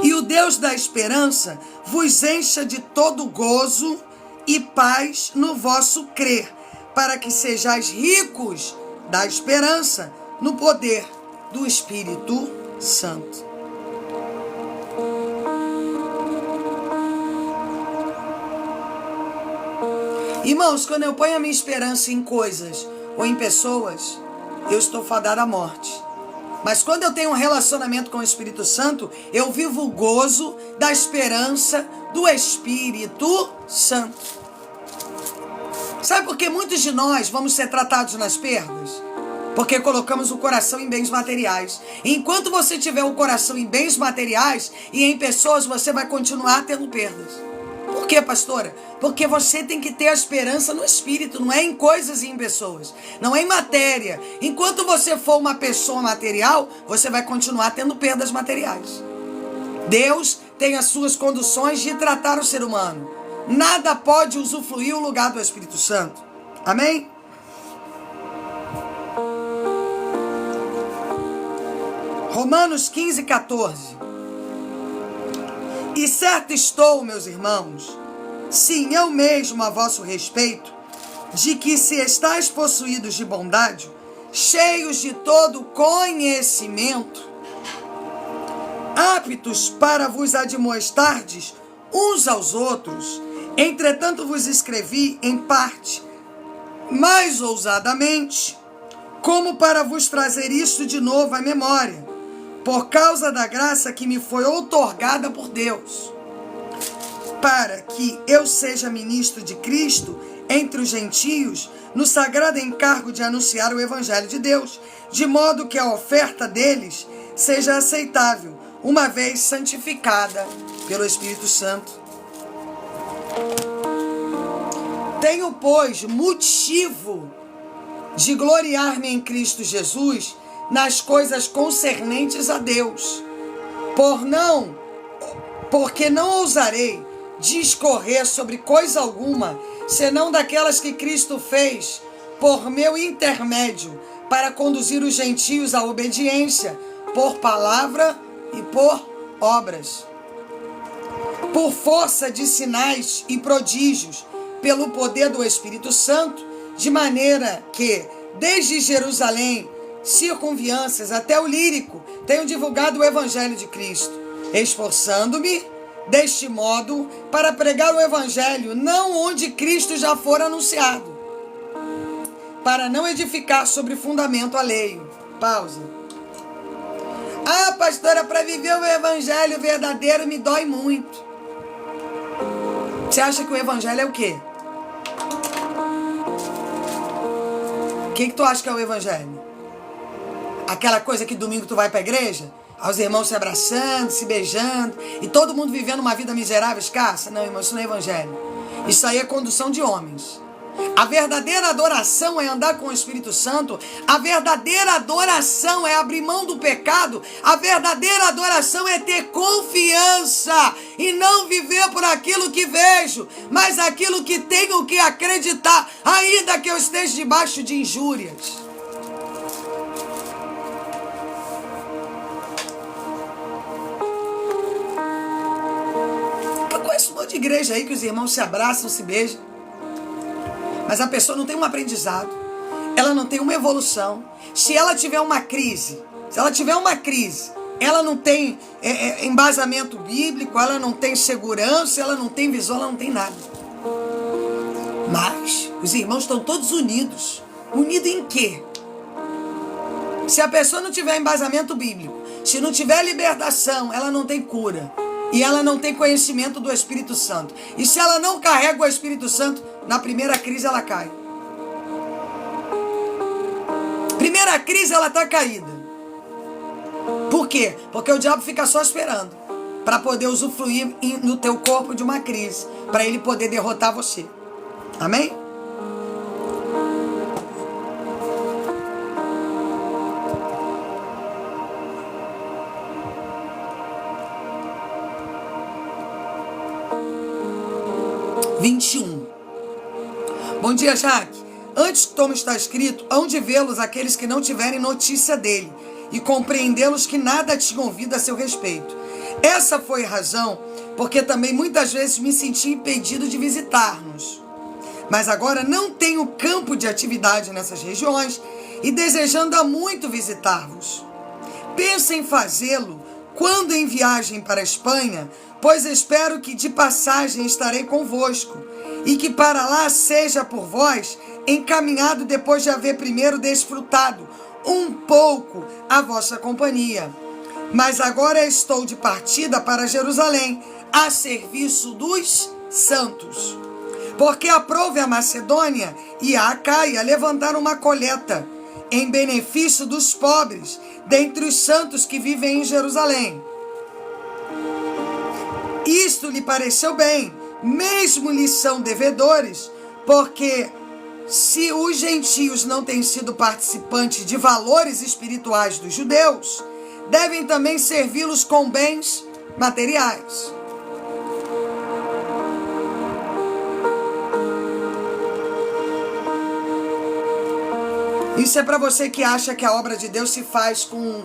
E o Deus da esperança vos encha de todo gozo e paz no vosso crer, para que sejais ricos da esperança no poder do Espírito Santo. Irmãos, quando eu ponho a minha esperança em coisas ou em pessoas, eu estou fadado à morte. Mas quando eu tenho um relacionamento com o Espírito Santo, eu vivo o gozo da esperança do Espírito Santo. Sabe por que muitos de nós vamos ser tratados nas perdas? Porque colocamos o coração em bens materiais. Enquanto você tiver o coração em bens materiais e em pessoas, você vai continuar tendo perdas. Por quê, pastora? Porque você tem que ter a esperança no Espírito, não é em coisas e em pessoas, não é em matéria. Enquanto você for uma pessoa material, você vai continuar tendo perdas materiais. Deus tem as suas condições de tratar o ser humano. Nada pode usufruir o lugar do Espírito Santo. Amém? Romanos 15, 14. E certo estou, meus irmãos, sim, eu mesmo a vosso respeito, de que se estáis possuídos de bondade, cheios de todo conhecimento, aptos para vos admoestardes uns aos outros, entretanto vos escrevi em parte, mais ousadamente, como para vos trazer isto de novo à memória, por causa da graça que me foi outorgada por Deus, para que eu seja ministro de Cristo entre os gentios, no sagrado encargo de anunciar o Evangelho de Deus, de modo que a oferta deles seja aceitável, uma vez santificada pelo Espírito Santo. Tenho, pois, motivo de gloriar-me em Cristo Jesus nas coisas concernentes a Deus, porque não ousarei discorrer sobre coisa alguma, senão daquelas que Cristo fez por meu intermédio, para conduzir os gentios à obediência, por palavra e por obras, por força de sinais e prodígios, pelo poder do Espírito Santo, de maneira que, desde Jerusalém, circunvianças até o Lírico, tenho divulgado o Evangelho de Cristo, esforçando-me deste modo para pregar o Evangelho não onde Cristo já for anunciado, para não edificar sobre fundamento alheio. Pausa. Ah, pastora, para viver o Evangelho verdadeiro me dói muito. Você acha que o Evangelho é o quê? O que tu acha que é o Evangelho? Aquela coisa que domingo tu vai para a igreja, aos irmãos se abraçando, se beijando, e todo mundo vivendo uma vida miserável, escassa? Não, irmão, isso não é evangelho. Isso aí é condução de homens. A verdadeira adoração é andar com o Espírito Santo. A verdadeira adoração é abrir mão do pecado. A verdadeira adoração é ter confiança e não viver por aquilo que vejo, mas aquilo que tenho que acreditar, ainda que eu esteja debaixo de injúrias. De igreja aí que os irmãos se abraçam, se beijam, mas a pessoa não tem um aprendizado, ela não tem uma evolução. Se ela tiver uma crise, ela não tem embasamento bíblico, ela não tem segurança, ela não tem visão, ela não tem nada. Mas os irmãos estão todos unidos. Unidos em quê? Se a pessoa não tiver embasamento bíblico, se não tiver libertação, ela não tem cura. E ela não tem conhecimento do Espírito Santo. E se ela não carrega o Espírito Santo, na primeira crise ela cai. Primeira crise ela está caída. Por quê? Porque o diabo fica só esperando para poder usufruir no teu corpo de uma crise, para ele poder derrotar você. Amém? Bom dia, Jaque. Antes, como está escrito, hão de vê-los aqueles que não tiverem notícia dele, e compreendê-los que nada tinham ouvido a seu respeito. Essa foi a razão, porque também muitas vezes me senti impedido de visitar-nos. Mas agora não tenho campo de atividade nessas regiões, e desejando há muito visitar-vos. Penso em fazê-lo quando em viagem para a Espanha, pois espero que de passagem estarei convosco, e que para lá seja por vós encaminhado depois de haver primeiro desfrutado um pouco a vossa companhia. Mas agora estou de partida para Jerusalém, a serviço dos santos. Porque aprouve a Macedônia e a Acaia levantar uma coleta em benefício dos pobres, dentre os santos que vivem em Jerusalém. Isto lhe pareceu bem, mesmo lhes são devedores, porque se os gentios não têm sido participantes de valores espirituais dos judeus, devem também servi-los com bens materiais. Isso é para você que acha que a obra de Deus se faz com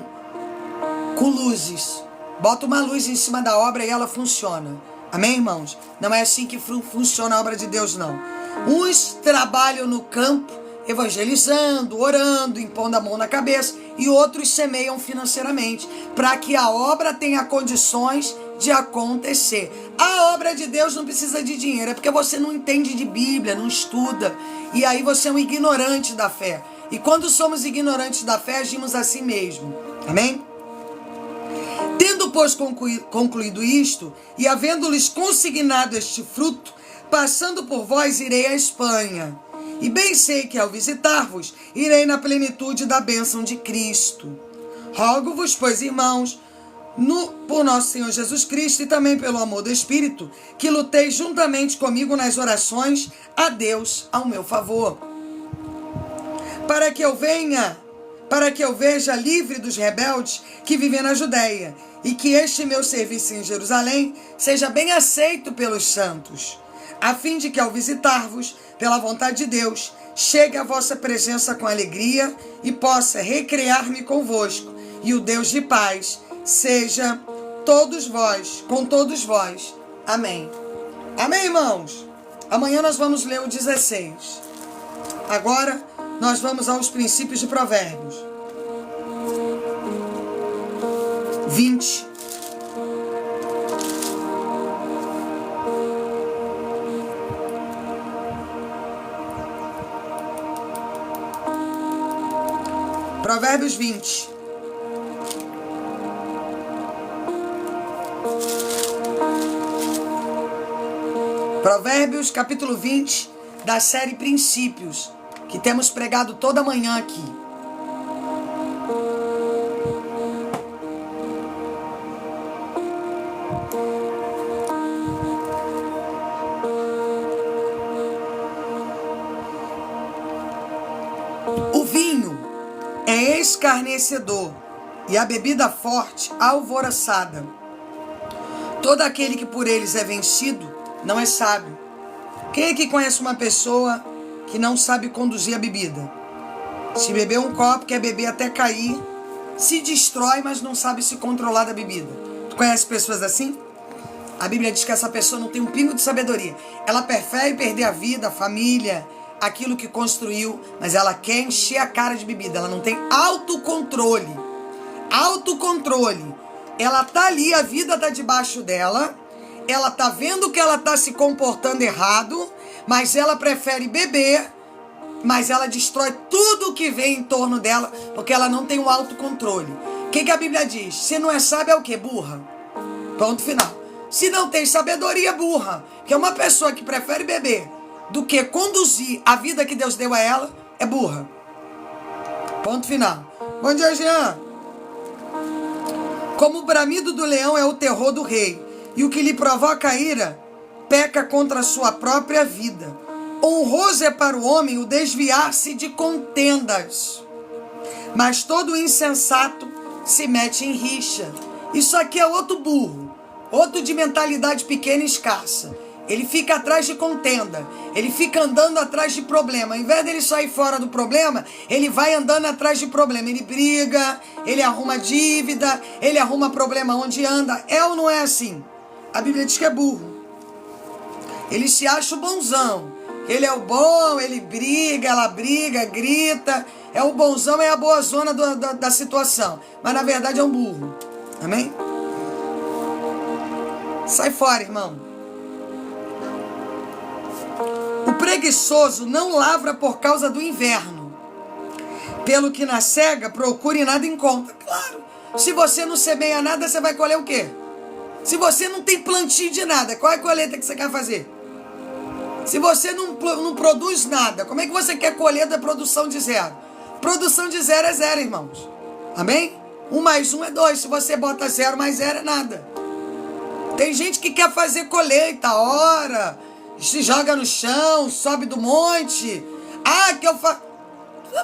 luzes. Bota uma luz em cima da obra e ela funciona. Amém, irmãos? Não é assim que funciona a obra de Deus, não. Uns trabalham no campo, evangelizando, orando, impondo a mão na cabeça, e outros semeiam financeiramente, para que a obra tenha condições de acontecer. A obra de Deus não precisa de dinheiro, é porque você não entende de Bíblia, não estuda, e aí você é um ignorante da fé. E quando somos ignorantes da fé, agimos assim mesmo. Amém? Tendo, pois, concluído isto, e havendo-lhes consignado este fruto, passando por vós, irei à Espanha. E bem sei que, ao visitar-vos, irei na plenitude da bênção de Cristo. Rogo-vos, pois, irmãos, por nosso Senhor Jesus Cristo e também pelo amor do Espírito, que luteis juntamente comigo nas orações a Deus ao meu favor. Para que eu veja livre dos rebeldes que vivem na Judéia, e que este meu serviço em Jerusalém seja bem aceito pelos santos, a fim de que, ao visitar-vos, pela vontade de Deus, chegue à vossa presença com alegria e possa recrear-me convosco, e o Deus de paz seja com todos vós. Amém. Amém, irmãos? Amanhã nós vamos ler o 16. Agora nós vamos aos princípios de Provérbios 20. Provérbios 20. Provérbios, capítulo 20, da série Princípios, que temos pregado toda manhã aqui. O vinho é escarnecedor e a bebida forte alvoroçada. Todo aquele que por eles é vencido não é sábio. Quem aqui conhece uma pessoa que não sabe conduzir a bebida? Se beber um copo, quer beber até cair, se destrói, mas não sabe se controlar da bebida. Tu conhece pessoas assim? A Bíblia diz que essa pessoa não tem um pingo de sabedoria. Ela prefere perder a vida, a família, aquilo que construiu, mas ela quer encher a cara de bebida. Ela não tem autocontrole. Autocontrole. Ela tá ali, a vida tá debaixo dela. Ela tá vendo que ela tá se comportando errado, mas ela prefere beber, mas ela destrói tudo que vem em torno dela, porque ela não tem o autocontrole. O que a Bíblia diz? Se não é sábia, é o quê? Burra. Ponto final. Se não tem sabedoria, burra. Porque uma pessoa que prefere beber do que conduzir a vida que Deus deu a ela, é burra. Ponto final. Bom dia, Jean. Como o bramido do leão é o terror do rei, e o que lhe provoca ira, peca contra a sua própria vida. Honroso é para o homem o desviar-se de contendas, mas todo insensato se mete em rixa. Isso aqui é outro burro, outro de mentalidade pequena e escassa. Ele fica atrás de contenda. Ele fica andando atrás de problema. Ao invés dele sair fora do problema, ele vai andando atrás de problema. Ele briga, ele arruma dívida, ele arruma problema onde anda. É ou não é assim? A Bíblia diz que é burro. Ele se acha o bonzão. Ele é o bom, ele briga, ela briga, grita. É o bonzão, é a boa zona da situação. Mas na verdade é um burro. Amém? Sai fora, irmão. O preguiçoso não lavra por causa do inverno. Pelo que na cega procura e nada encontra. Claro, se você não semeia nada, você vai colher o quê? Se você não tem plantio de nada, qual é a colheita que você quer fazer? Se você não produz nada, como é que você quer colher da produção de zero? Produção de zero é zero, irmãos. Amém? 1 mais 1 é 2. Se você bota 0 mais 0 é nada. Tem gente que quer fazer colheita, ora, se joga no chão, sobe do monte. Ah, que eu faço.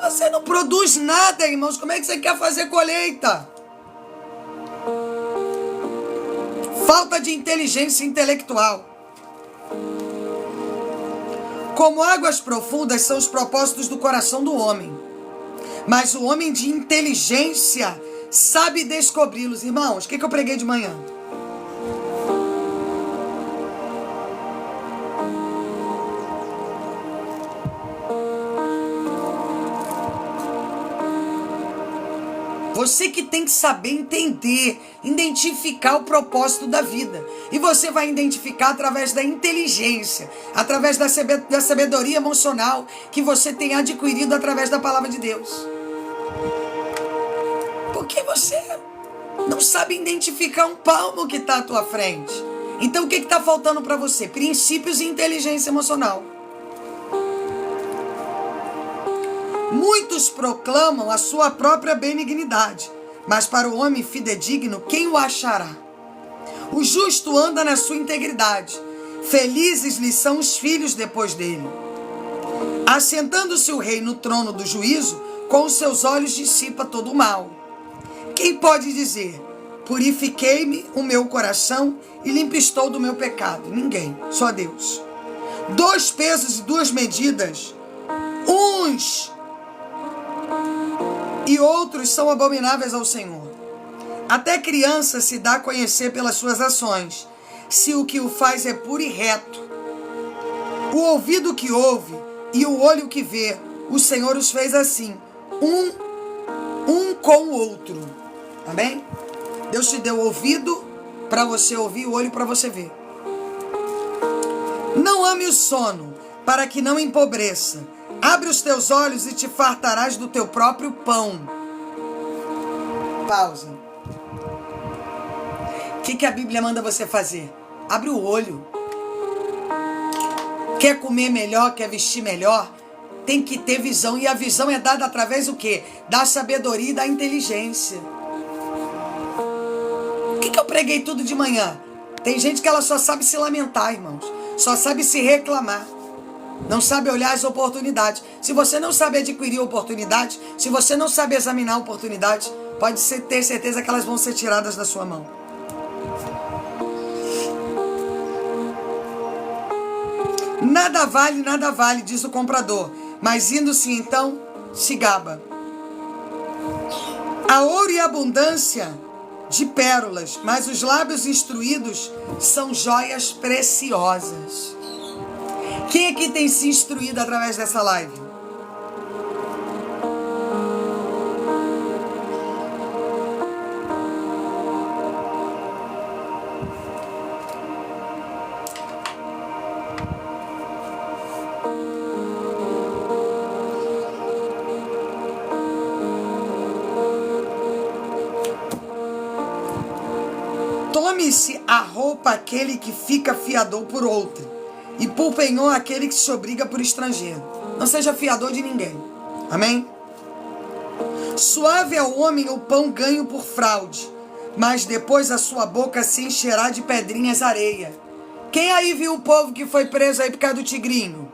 Você não produz nada, irmãos. Como é que você quer fazer colheita? Falta de inteligência intelectual. Como águas profundas são os propósitos do coração do homem, mas o homem de inteligência sabe descobri-los. Irmãos, o que eu preguei de manhã? Você que tem que saber entender, identificar o propósito da vida. E você vai identificar através da inteligência, através da sabedoria emocional que você tem adquirido através da palavra de Deus. Porque você não sabe identificar um palmo que está à tua frente. Então o que está faltando para você? Princípios e inteligência emocional. Muitos proclamam a sua própria benignidade, mas para o homem fidedigno, quem o achará? O justo anda na sua integridade, felizes lhe são os filhos depois dele. Assentando-se o rei no trono do juízo, com os seus olhos dissipa todo o mal. Quem pode dizer, purifiquei-me o meu coração e limpo estou do meu pecado? Ninguém, só Deus. 2 pesos e 2 medidas, uns e outros são abomináveis ao Senhor. Até criança se dá a conhecer pelas suas ações, se o que o faz é puro e reto. O ouvido que ouve e o olho que vê, o Senhor os fez assim, um com o outro. Amém? Deus te deu o ouvido para você ouvir, o olho para você ver. Não ame o sono, para que não empobreça. Abre os teus olhos e te fartarás do teu próprio pão. Pausa. O que a Bíblia manda você fazer? Abre o olho. Quer comer melhor, quer vestir melhor? Tem que ter visão. E a visão é dada através do quê? Da sabedoria e da inteligência. O que eu preguei tudo de manhã? Tem gente que ela só sabe se lamentar, irmãos. Só sabe se reclamar. Não sabe olhar as oportunidades. Se você não sabe adquirir oportunidades, se você não sabe examinar oportunidades, pode ter certeza que elas vão ser tiradas da sua mão. Nada vale, diz o comprador, mas indo-se então, se gaba. Há ouro e abundância de pérolas, mas os lábios instruídos são joias preciosas. Quem aqui tem se instruído através dessa live? Tome-se a roupa aquele que fica fiador por outro, e por penhor aquele que se obriga por estrangeiro. Não seja fiador de ninguém. Amém? Suave é o homem o pão ganho por fraude, mas depois a sua boca se encherá de pedrinhas areia. Quem aí viu o povo que foi preso aí por causa do tigrinho?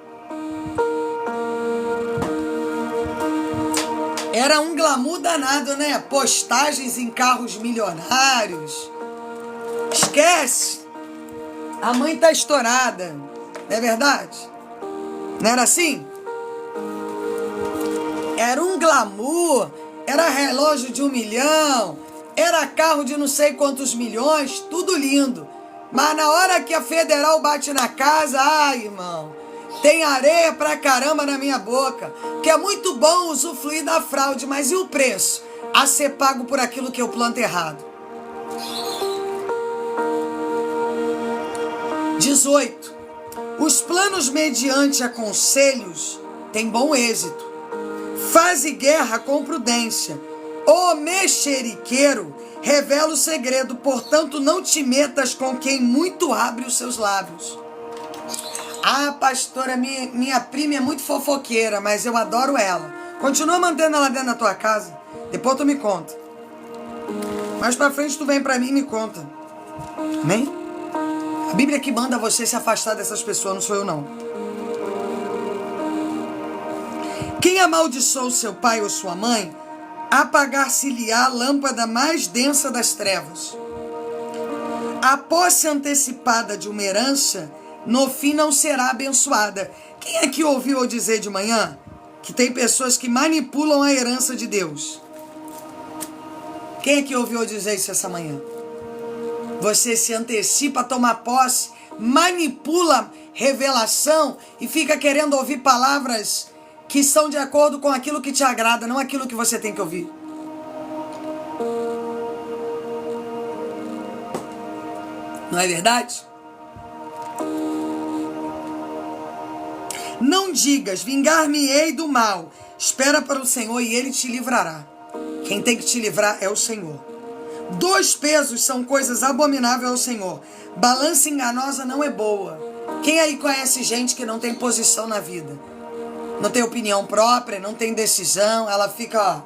Era um glamour danado, né? Postagens em carros milionários. Esquece. A mãe tá estourada. Não é verdade? Não era assim? Era um glamour, era relógio de 1 milhão, era carro de não sei quantos milhões, tudo lindo. Mas na hora que a federal bate na casa, ai, irmão, tem areia pra caramba na minha boca. Que é muito bom usufruir da fraude, mas e o preço? A ser pago por aquilo que eu planto errado. 18. Os planos mediante aconselhos têm bom êxito. Faze guerra com prudência. O mexeriqueiro revela o segredo, portanto não te metas com quem muito abre os seus lábios. Ah, pastora, minha prima é muito fofoqueira, mas eu adoro ela. Continua mantendo ela dentro da tua casa, depois tu me conta. Mais pra frente tu vem pra mim e me conta. Amém? A Bíblia que manda você se afastar dessas pessoas, não sou eu não. Quem amaldiçoou seu pai ou sua mãe, apagar-se-lhe-á a lâmpada mais densa das trevas. A posse antecipada de uma herança, no fim não será abençoada. Quem é que ouviu eu dizer de manhã que tem pessoas que manipulam a herança de Deus? Quem é que ouviu eu dizer isso essa manhã? Você se antecipa a tomar posse, manipula revelação e fica querendo ouvir palavras que estão de acordo com aquilo que te agrada, não aquilo que você tem que ouvir. Não é verdade? Não digas, vingar-me-ei do mal. Espera para o Senhor e Ele te livrará. Quem tem que te livrar é o Senhor. 2 pesos são coisas abomináveis ao Senhor. Balança enganosa não é boa. Quem aí conhece gente que não tem posição na vida? Não tem opinião própria, não tem decisão, ela fica, ó.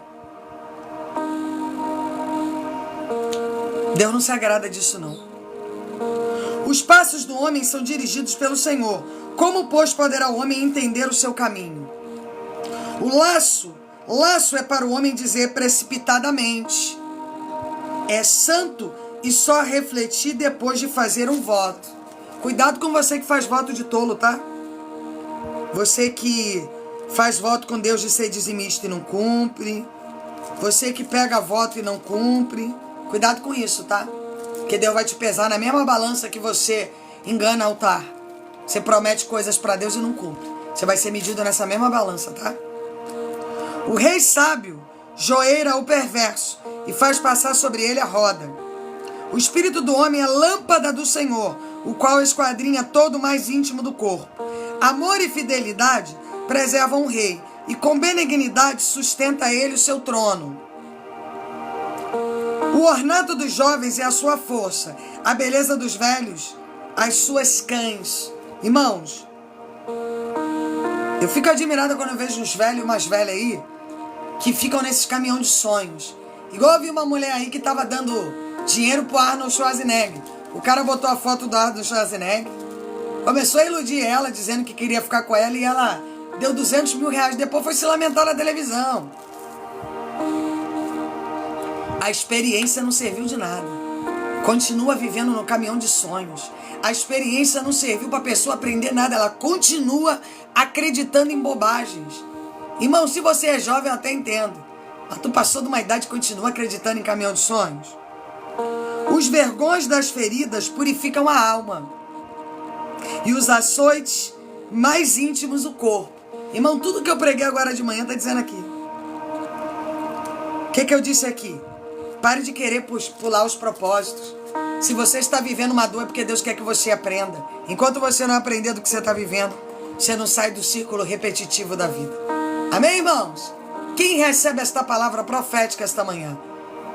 Deus não se agrada disso não. Os passos do homem são dirigidos pelo Senhor. Como, pois, poderá o homem entender o seu caminho? O laço é para o homem dizer precipitadamente. É santo e só refletir depois de fazer um voto. Cuidado com você que faz voto de tolo, tá? Você que faz voto com Deus de ser dizimista e não cumpre. Você que pega voto e não cumpre. Cuidado com isso, tá? Porque Deus vai te pesar na mesma balança que você engana altar. Você promete coisas para Deus e não cumpre. Você vai ser medido nessa mesma balança, tá? O rei sábio joeira o perverso e faz passar sobre ele a roda. O espírito do homem é lâmpada do Senhor, o qual esquadrinha todo o mais íntimo do corpo. Amor e fidelidade preservam o rei, e com benignidade sustenta ele o seu trono. O ornato dos jovens é a sua força, a beleza dos velhos, as suas cães. Irmãos, eu fico admirada quando eu vejo uns velhos e umas velhas aí, que ficam nesses caminhão de sonhos. Igual eu vi uma mulher aí que tava dando dinheiro pro Arnold Schwarzenegger. O cara botou a foto do Arnold Schwarzenegger, começou a iludir ela, dizendo que queria ficar com ela, e ela deu 200 mil reais, depois foi se lamentar na televisão. A experiência não serviu de nada. Continua vivendo no caminhão de sonhos. A experiência não serviu para a pessoa aprender nada, ela continua acreditando em bobagens. Irmão, se você é jovem, eu até entendo. Mas tu passou de uma idade e continua acreditando em caminhão de sonhos? Os vergões das feridas purificam a alma. E os açoites mais íntimos o corpo. Irmão, tudo que eu preguei agora de manhã está dizendo aqui. O que eu disse aqui? Pare de querer pular os propósitos. Se você está vivendo uma dor é porque Deus quer que você aprenda. Enquanto você não aprender do que você está vivendo, você não sai do círculo repetitivo da vida. Amém, irmãos? Quem recebe esta palavra profética esta manhã?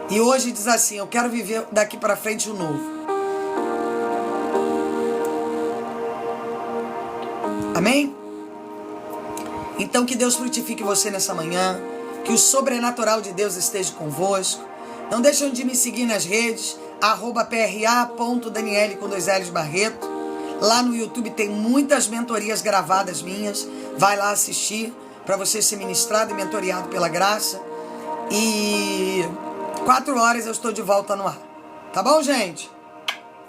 E hoje diz assim, eu quero viver daqui para frente o novo. Amém? Então que Deus frutifique você nessa manhã. Que o sobrenatural de Deus esteja convosco. Não deixem de me seguir nas redes, @pra.daniele com 2 L's Barreto. Lá no YouTube tem muitas mentorias gravadas minhas. Vai lá assistir para você ser ministrado e mentoriado pela graça. E 4 horas eu estou de volta no ar. Tá bom, gente?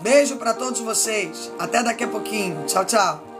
Beijo para todos vocês. Até daqui a pouquinho. Tchau, tchau.